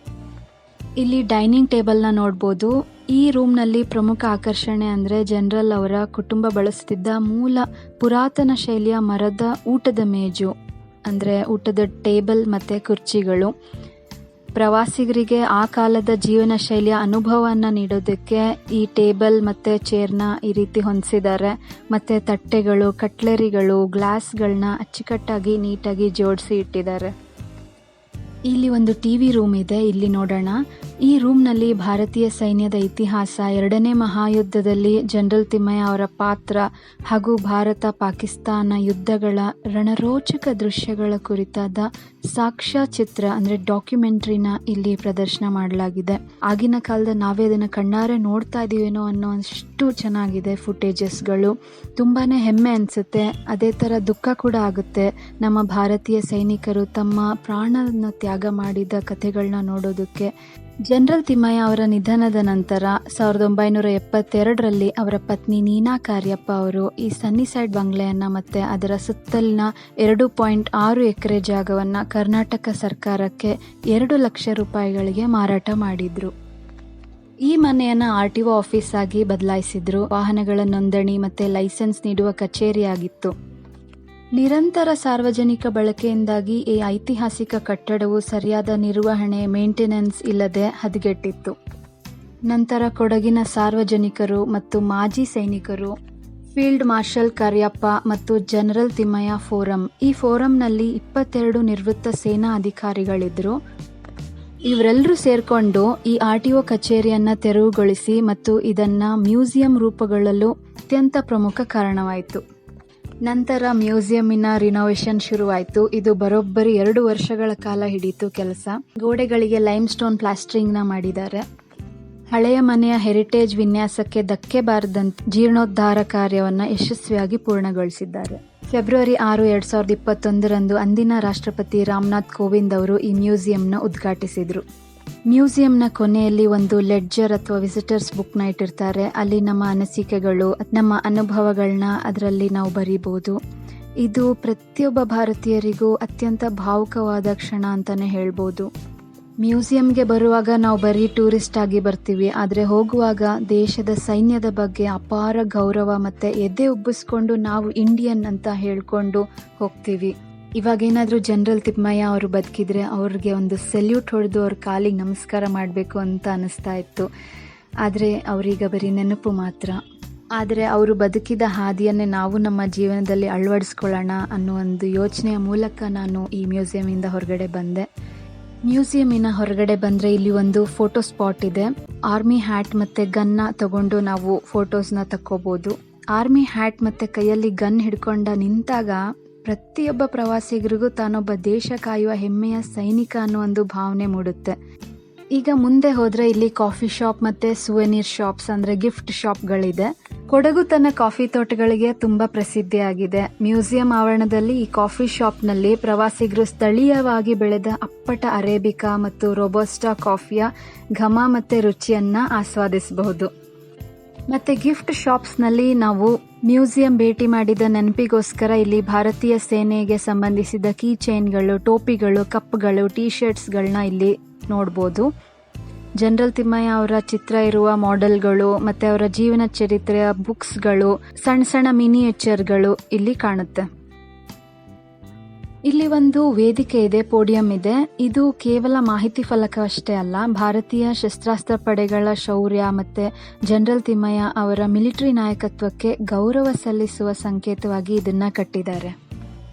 A: ಇಲ್ಲಿ ಡೈನಿಂಗ್ ಟೇಬಲ್ನ ನೋಡ್ಬೋದು. ಈ ರೂಮ್ನಲ್ಲಿ ಪ್ರಮುಖ ಆಕರ್ಷಣೆ ಅಂದರೆ ಜನರಲ್ ಅವರ ಕುಟುಂಬ ಬಳಸುತ್ತಿದ್ದ ಮೂಲ ಪುರಾತನ ಶೈಲಿಯ ಮರದ ಊಟದ ಮೇಜು, ಅಂದರೆ ಊಟದ ಟೇಬಲ್ ಮತ್ತು ಕುರ್ಚಿಗಳು. ಪ್ರವಾಸಿಗರಿಗೆ ಆ ಕಾಲದ ಜೀವನ ಶೈಲಿಯ ಅನುಭವವನ್ನು ನೀಡೋದಕ್ಕೆ ಈ ಟೇಬಲ್ ಮತ್ತು ಚೇರ್ನ ಈ ರೀತಿ ಹೊಂದಿಸಿದ್ದಾರೆ. ಮತ್ತು ತಟ್ಟೆಗಳು, ಕಟ್ಲರಿಗಳು, ಗ್ಲಾಸ್ಗಳನ್ನ ಅಚ್ಚುಕಟ್ಟಾಗಿ ನೀಟಾಗಿ ಜೋಡಿಸಿ ಇಟ್ಟಿದ್ದಾರೆ. ಇಲ್ಲಿ ಒಂದು ಟಿವಿ ರೂಮ್ ಇದೆ, ಇಲ್ಲಿ ನೋಡೋಣ. ಈ ರೂಮ್ನಲ್ಲಿ ಭಾರತೀಯ ಸೈನ್ಯದ ಇತಿಹಾಸ, 2ನೇ ಮಹಾಯುದ್ಧದಲ್ಲಿ ಜನರಲ್ ತಿಮ್ಮಯ್ಯ ಅವರ ಪಾತ್ರ ಹಾಗೂ ಭಾರತ ಪಾಕಿಸ್ತಾನ ಯುದ್ಧಗಳ ರಣರೋಚಕ ದೃಶ್ಯಗಳ ಕುರಿತಾದ ಸಾಕ್ಷ್ಯಚಿತ್ರ ಅಂದರೆ ಡಾಕ್ಯುಮೆಂಟ್ರಿನ ಇಲ್ಲಿ ಪ್ರದರ್ಶನ ಮಾಡಲಾಗಿದೆ. ಆಗಿನ ಕಾಲದ ನಾವೇ ಅದನ್ನು ಕಣ್ಣಾರೆ ನೋಡ್ತಾ ಇದ್ದೀವೇನೋ ಅನ್ನೋ ಅಷ್ಟು ಚೆನ್ನಾಗಿದೆ ಫುಟೇಜಸ್ಗಳು. ತುಂಬಾ ಹೆಮ್ಮೆ ಅನಿಸುತ್ತೆ, ಅದೇ ಥರ ದುಃಖ ಕೂಡ ಆಗುತ್ತೆ. ನಮ್ಮ ಭಾರತೀಯ ಸೈನಿಕರು ತಮ್ಮ ಪ್ರಾಣವನ್ನು ತ್ಯಾಗ ಮಾಡಿದ ಕಥೆಗಳನ್ನ ನೋಡೋದಕ್ಕೆ. ಜನರಲ್ ತಿಮ್ಮಯ್ಯ ಅವರ ನಿಧನದ ನಂತರ 1972ರಲ್ಲಿ ಅವರ ಪತ್ನಿ ನೀನಾ ಕಾರ್ಯಪ್ಪ ಅವರು ಈ ಸನ್ನಿಸೈಡ್ ಬಂಗ್ಲೆಯನ್ನು ಮತ್ತು ಅದರ ಸುತ್ತಲಿನ 2.6 ಎಕರೆ ಜಾಗವನ್ನು ಕರ್ನಾಟಕ ಸರ್ಕಾರಕ್ಕೆ 2 ಲಕ್ಷ ರೂಪಾಯಿಗಳಿಗೆ ಮಾರಾಟ ಮಾಡಿದ್ರು. ಈ ಮನೆಯನ್ನು RTO ಆಫೀಸ್ ಆಗಿ ಬದಲಾಯಿಸಿದ್ರು. ವಾಹನಗಳ ನೋಂದಣಿ ಮತ್ತು ಲೈಸೆನ್ಸ್ ನೀಡುವ ಕಚೇರಿಯಾಗಿತ್ತು. ನಿರಂತರ ಸಾರ್ವಜನಿಕ ಬಳಕೆಯಿಂದಾಗಿ ಈ ಐತಿಹಾಸಿಕ ಕಟ್ಟಡವು ಸರಿಯಾದ ನಿರ್ವಹಣೆ, ಮೇಂಟೆನೆನ್ಸ್ ಇಲ್ಲದೆ ಹದಗೆಟ್ಟಿತ್ತು. ನಂತರ ಕೊಡಗಿನ ಸಾರ್ವಜನಿಕರು ಮತ್ತು ಮಾಜಿ ಸೈನಿಕರು ಫೀಲ್ಡ್ ಮಾರ್ಷಲ್ ಕಾರ್ಯಪ್ಪ ಮತ್ತು ಜನರಲ್ ತಿಮ್ಮಯ್ಯ ಫೋರಂ, ಈ ಫೋರಂನಲ್ಲಿ 22 ನಿವೃತ್ತ ಸೇನಾ ಅಧಿಕಾರಿಗಳಿದ್ದರು. ಇವರೆಲ್ಲರೂ ಸೇರಿಕೊಂಡು ಈ RTO ಕಚೇರಿಯನ್ನು ತೆರವುಗೊಳಿಸಿ ಮತ್ತು ಇದನ್ನು ಮ್ಯೂಸಿಯಂ ರೂಪುಗೊಳ್ಳಲು ಅತ್ಯಂತ ಪ್ರಮುಖ ಕಾರಣವಾಯಿತು. ನಂತರ ಮ್ಯೂಸಿಯಂನ ರಿನೋವೇಷನ್ ಶುರುವಾಯಿತು. ಇದು ಬರೋಬ್ಬರಿ 2 ವರ್ಷಗಳ ಕಾಲ ಹಿಡಿಯಿತು ಕೆಲಸ. ಗೋಡೆಗಳಿಗೆ ಲೈಮ್ ಸ್ಟೋನ್ ಪ್ಲಾಸ್ಟರಿಂಗ್ನ ಮಾಡಿದ್ದಾರೆ. ಹಳೆಯ ಮನೆಯ ಹೆರಿಟೇಜ್ ವಿನ್ಯಾಸಕ್ಕೆ ಧಕ್ಕೆ ಬಾರದಂತೆ ಜೀರ್ಣೋದ್ಧಾರ ಕಾರ್ಯವನ್ನು ಯಶಸ್ವಿಯಾಗಿ ಪೂರ್ಣಗೊಳಿಸಿದ್ದಾರೆ. ಫೆಬ್ರವರಿ 6, 2021ರಂದು ಅಂದಿನ ರಾಷ್ಟ್ರಪತಿ ರಾಮನಾಥ್ ಕೋವಿಂದ್ ಅವರು ಈ ಮ್ಯೂಸಿಯಂನ ಉದ್ಘಾಟಿಸಿದರು. ಮ್ಯೂಸಿಯಂನ ಕೊನೆಯಲ್ಲಿ ಒಂದು ಲೆಡ್ಜರ್ ಅಥವಾ ವಿಸಿಟರ್ಸ್ ಬುಕ್ನ ಇಟ್ಟಿರ್ತಾರೆ. ಅಲ್ಲಿ ನಮ್ಮ ಅನಿಸಿಕೆಗಳು, ನಮ್ಮ ಅನುಭವಗಳನ್ನ ಅದರಲ್ಲಿ ನಾವು ಬರೀಬೋದು. ಇದು ಪ್ರತಿಯೊಬ್ಬ ಭಾರತೀಯರಿಗೂ ಅತ್ಯಂತ ಭಾವುಕವಾದ ಕ್ಷಣ ಅಂತಲೇ ಹೇಳ್ಬೋದು. ಮ್ಯೂಸಿಯಂಗೆ ಬರುವಾಗ ನಾವು ಬರೀ ಟೂರಿಸ್ಟ್ ಆಗಿ ಬರ್ತೀವಿ, ಆದರೆ ಹೋಗುವಾಗ ದೇಶದ ಸೈನ್ಯದ ಬಗ್ಗೆ ಅಪಾರ ಗೌರವ ಮತ್ತು ಎದೆ ಉಬ್ಬಿಸ್ಕೊಂಡು ನಾವು ಇಂಡಿಯನ್ ಅಂತ ಹೇಳ್ಕೊಂಡು ಹೋಗ್ತೀವಿ. ಇವಾಗೇನಾದರೂ ಜನರಲ್ ತಿಮ್ಮಯ್ಯ ಅವರು ಬದುಕಿದ್ರೆ ಅವ್ರಿಗೆ ಒಂದು ಸೆಲ್ಯೂಟ್ ಹೊಡೆದು ಅವ್ರ ಕಾಲಿಗೆ ನಮಸ್ಕಾರ ಮಾಡಬೇಕು ಅಂತ ಅನ್ನಿಸ್ತಾ ಇತ್ತು. ಆದರೆ ಅವರೀಗ ಬರೀ ನೆನಪು ಮಾತ್ರ. ಆದರೆ ಅವರು ಬದುಕಿದ ಹಾದಿಯನ್ನೇ ನಾವು ನಮ್ಮ ಜೀವನದಲ್ಲಿ ಅಳವಡಿಸ್ಕೊಳ್ಳೋಣ ಅನ್ನೋ ಒಂದು ಯೋಚನೆಯ ಮೂಲಕ ನಾನು ಈ ಮ್ಯೂಸಿಯಮಿಂದ ಹೊರಗಡೆ ಬಂದೆ. ಮ್ಯೂಸಿಯಮಿನ ಹೊರಗಡೆ ಬಂದರೆ ಇಲ್ಲಿ ಒಂದು ಫೋಟೋ ಸ್ಪಾಟ್ ಇದೆ. ಆರ್ಮಿ ಹ್ಯಾಟ್ ಮತ್ತು ಗನ್ನ ತಗೊಂಡು ನಾವು ಫೋಟೋಸ್ನ ತಕ್ಕೋಬೋದು. ಆರ್ಮಿ ಹ್ಯಾಟ್ ಮತ್ತು ಕೈಯಲ್ಲಿ ಗನ್ ಹಿಡ್ಕೊಂಡ ನಿಂತಾಗ ಪ್ರತಿಯೊಬ್ಬ ಪ್ರವಾಸಿಗರಿಗೂ ತಾನೊಬ್ಬ ದೇಶ ಕಾಯುವ ಹೆಮ್ಮೆಯ ಸೈನಿಕ ಅನ್ನೋ ಒಂದು ಭಾವನೆ ಮೂಡುತ್ತೆ. ಈಗ ಮುಂದೆ ಹೋದರೆ ಇಲ್ಲಿ ಕಾಫಿ ಶಾಪ್ ಮತ್ತು ಸುವೆನೀರ್ ಶಾಪ್ಸ್ ಅಂದರೆ ಗಿಫ್ಟ್ ಶಾಪ್ಗಳಿದೆ. ಕೊಡಗು ತನ್ನ ಕಾಫಿ ತೋಟಗಳಿಗೆ ತುಂಬ ಪ್ರಸಿದ್ಧಿಯಾಗಿದೆ. ಮ್ಯೂಸಿಯಂ ಆವರಣದಲ್ಲಿ ಈ ಕಾಫಿ ಶಾಪ್ನಲ್ಲಿ ಪ್ರವಾಸಿಗರು ಸ್ಥಳೀಯವಾಗಿ ಬೆಳೆದ ಅಪ್ಪಟ ಅರೇಬಿಕಾ ಮತ್ತು ರೋಬೋಸ್ಟಾ ಕಾಫಿಯ ಘಮ ಮತ್ತು ರುಚಿಯನ್ನು ಆಸ್ವಾದಿಸಬಹುದು. ಮತ್ತು ಗಿಫ್ಟ್ ಶಾಪ್ಸ್ನಲ್ಲಿ ನಾವು ಮ್ಯೂಸಿಯಂ ಭೇಟಿ ಮಾಡಿದ ನೆನಪಿಗೋಸ್ಕರ ಇಲ್ಲಿ ಭಾರತೀಯ ಸೇನೆಗೆ ಸಂಬಂಧಿಸಿದ ಕೀ ಚೈನ್ಗಳು, ಟೋಪಿಗಳು, ಕಪ್ಗಳು, ಟೀ ಶರ್ಟ್ಸ್ಗಳನ್ನ ಇಲ್ಲಿ ನೋಡ್ಬೋದು. ಜನರಲ್ ತಿಮ್ಮಯ್ಯ ಅವರ ಚಿತ್ರ ಇರುವ ಮಾಡೆಲ್ಗಳು ಮತ್ತು ಅವರ ಜೀವನ ಚರಿತ್ರೆಯ ಬುಕ್ಸ್ಗಳು, ಸಣ್ಣ ಸಣ್ಣ ಮಿನಿಯೇಚರ್ಗಳು ಇಲ್ಲಿ ಕಾಣುತ್ತೆ. ಇಲ್ಲಿ ಒಂದು ವೇದಿಕೆ ಇದೆ, ಪೋಡಿಯಂ ಇದೆ. ಇದು ಕೇವಲ ಮಾಹಿತಿ ಫಲಕ ಅಷ್ಟೇ ಅಲ್ಲ, ಭಾರತೀಯ ಶಸ್ತ್ರಾಸ್ತ್ರ ಪಡೆಗಳ ಶೌರ್ಯ ಮತ್ತು ಜನರಲ್ ತಿಮ್ಮಯ್ಯ ಅವರ ಮಿಲಿಟರಿ ನಾಯಕತ್ವಕ್ಕೆ ಗೌರವ ಸಲ್ಲಿಸುವ ಸಂಕೇತವಾಗಿ ಇದನ್ನ ಕಟ್ಟಿದ್ದಾರೆ.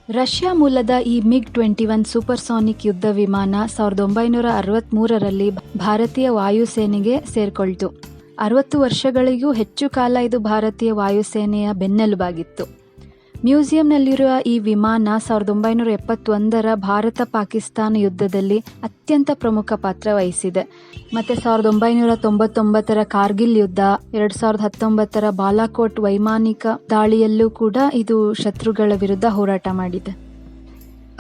A: ರಷ್ಯಾ ಮೂಲದ ಈ MiG-21 ಸೂಪರ್ಸಾನಿಕ್ ಯುದ್ಧ ವಿಮಾನ 1963ರಲ್ಲಿ ಭಾರತೀಯ ವಾಯುಸೇನೆಗೆ ಸೇರ್ಕೊಳ್ತು. 60 ವರ್ಷಗಳಿಗೂ ಹೆಚ್ಚು ಕಾಲ ಇದು ಭಾರತೀಯ ವಾಯುಸೇನೆಯ ಬೆನ್ನೆಲುಬಾಗಿತ್ತು. ಮ್ಯೂಸಿಯಂನಲ್ಲಿರುವ ಈ ವಿಮಾನ 1971ರ ಭಾರತ-ಪಾಕಿಸ್ತಾನ ಯುದ್ಧದಲ್ಲಿ ಅತ್ಯಂತ ಪ್ರಮುಖ ಪಾತ್ರ ವಹಿಸಿದೆ. ಮತ್ತು 1999ರ ಕಾರ್ಗಿಲ್ ಯುದ್ಧ, 2019ರ ಬಾಲಾಕೋಟ್ ವೈಮಾನಿಕ ದಾಳಿಯಲ್ಲೂ ಕೂಡ ಇದು ಶತ್ರುಗಳ ವಿರುದ್ಧ ಹೋರಾಟ ಮಾಡಿದೆ.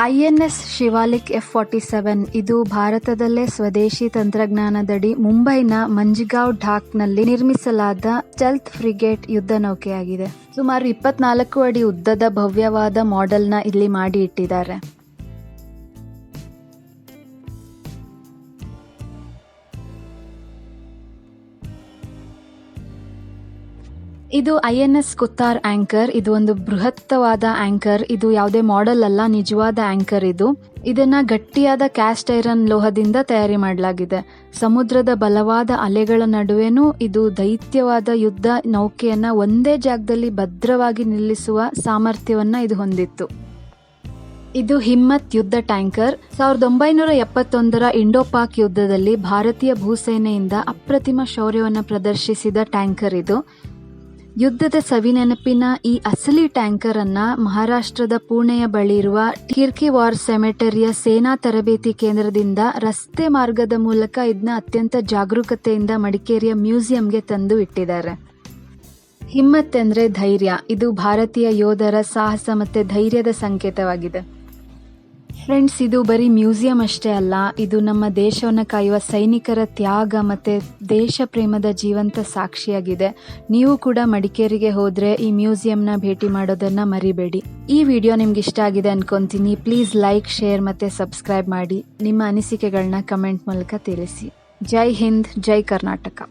A: INS ಶಿವಾಲಿಕ್ F-47 ಇದು ಭಾರತದಲ್ಲೇ ಸ್ವದೇಶಿ ತಂತ್ರಜ್ಞಾನದಡಿ ಮುಂಬೈನ ಮಂಜಿಗಾಂವ್ ಢಾಕ್ನಲ್ಲಿ ನಿರ್ಮಿಸಲಾದ ಸ್ಟೆಲ್ತ್ ಫ್ರಿಗೇಟ್ ಯುದ್ಧ ನೌಕೆಯಾಗಿದೆ. ಸುಮಾರು 24 ಅಡಿ ಉದ್ದದ ಭವ್ಯವಾದ ಮಾಡೆಲ್ನ ಇಲ್ಲಿ ಮಾಡಿ ಇಟ್ಟಿದ್ದಾರೆ. ಇದು INS ಕುತ್ತಾರ್ ಆಂಕರ್. ಇದು ಒಂದು ಬೃಹತ್ತವಾದ ಆಂಕರ್. ಇದು ಯಾವುದೇ ಮಾಡೆಲ್ ಅಲ್ಲ, ನಿಜವಾದ ಆಂಕರ್ ಇದು. ಇದನ್ನ ಗಟ್ಟಿಯಾದ ಕ್ಯಾಸ್ಟ್ ಐರನ್ ಲೋಹದಿಂದ ತಯಾರಿ ಮಾಡಲಾಗಿದೆ. ಸಮುದ್ರದ ಬಲವಾದ ಅಲೆಗಳ ನಡುವೆನೂ ಇದು ದೈತ್ಯವಾದ ಯುದ್ಧ ನೌಕೆಯನ್ನ ಒಂದೇ ಜಾಗದಲ್ಲಿ ಭದ್ರವಾಗಿ ನಿಲ್ಲಿಸುವ ಸಾಮರ್ಥ್ಯವನ್ನ ಇದು ಹೊಂದಿತ್ತು. ಇದು ಹಿಮ್ಮತ್ ಯುದ್ಧ ಟ್ಯಾಂಕರ್. 1971ರ ಇಂಡೋ-ಪಾಕ್ ಯುದ್ಧದಲ್ಲಿ ಭಾರತೀಯ ಭೂಸೇನೆಯಿಂದ ಅಪ್ರತಿಮ ಶೌರ್ಯವನ್ನು ಪ್ರದರ್ಶಿಸಿದ ಟ್ಯಾಂಕರ್ ಇದು. ಯುದ್ಧದ ಸವಿನೆನಪಿನ ಈ ಅಸಲಿ ಟ್ಯಾಂಕರ್ ಅನ್ನ ಮಹಾರಾಷ್ಟ್ರದ ಪುಣೆಯ ಬಳಿ ಇರುವ ಕಿರ್ಕಿ ವಾರ್ ಸೆಮೆಟರಿಯ ಸೇನಾ ತರಬೇತಿ ಕೇಂದ್ರದಿಂದ ರಸ್ತೆ ಮಾರ್ಗದ ಮೂಲಕ ಇದನ್ನ ಅತ್ಯಂತ ಜಾಗರೂಕತೆಯಿಂದ ಮಡಿಕೇರಿಯ ಮ್ಯೂಸಿಯಂಗೆ ತಂದು ಇಟ್ಟಿದ್ದಾರೆ. ಹಿಮ್ಮತ್ ಎಂದ್ರೆ ಧೈರ್ಯ. ಇದು ಭಾರತೀಯ ಯೋಧರ ಸಾಹಸ ಮತ್ತು ಧೈರ್ಯದ ಸಂಕೇತವಾಗಿದೆ. ಫ್ರೆಂಡ್ಸ್, ಇದು ಬರೀ ಮ್ಯೂಸಿಯಂ ಅಷ್ಟೇ ಅಲ್ಲ, ಇದು ನಮ್ಮ ದೇಶವನ್ನು ಕಾಯುವ ಸೈನಿಕರ ತ್ಯಾಗ ಮತ್ತು ದೇಶ ಪ್ರೇಮದ ಜೀವಂತ ಸಾಕ್ಷಿಯಾಗಿದೆ. ನೀವು ಕೂಡ ಮಡಿಕೇರಿಗೆ ಹೋದರೆ ಈ ಮ್ಯೂಸಿಯಂನ ಭೇಟಿ ಮಾಡೋದನ್ನು ಮರಿಬೇಡಿ. ಈ ವಿಡಿಯೋ ನಿಮ್ಗೆ ಇಷ್ಟ ಆಗಿದೆ ಅನ್ಕೊಂತೀನಿ. ಪ್ಲೀಸ್ ಲೈಕ್, ಶೇರ್ ಮತ್ತು ಸಬ್ಸ್ಕ್ರೈಬ್ ಮಾಡಿ. ನಿಮ್ಮ ಅನಿಸಿಕೆಗಳನ್ನ ಕಮೆಂಟ್ ಮೂಲಕ ತಿಳಿಸಿ. ಜೈ ಹಿಂದ್, ಜೈ ಕರ್ನಾಟಕ.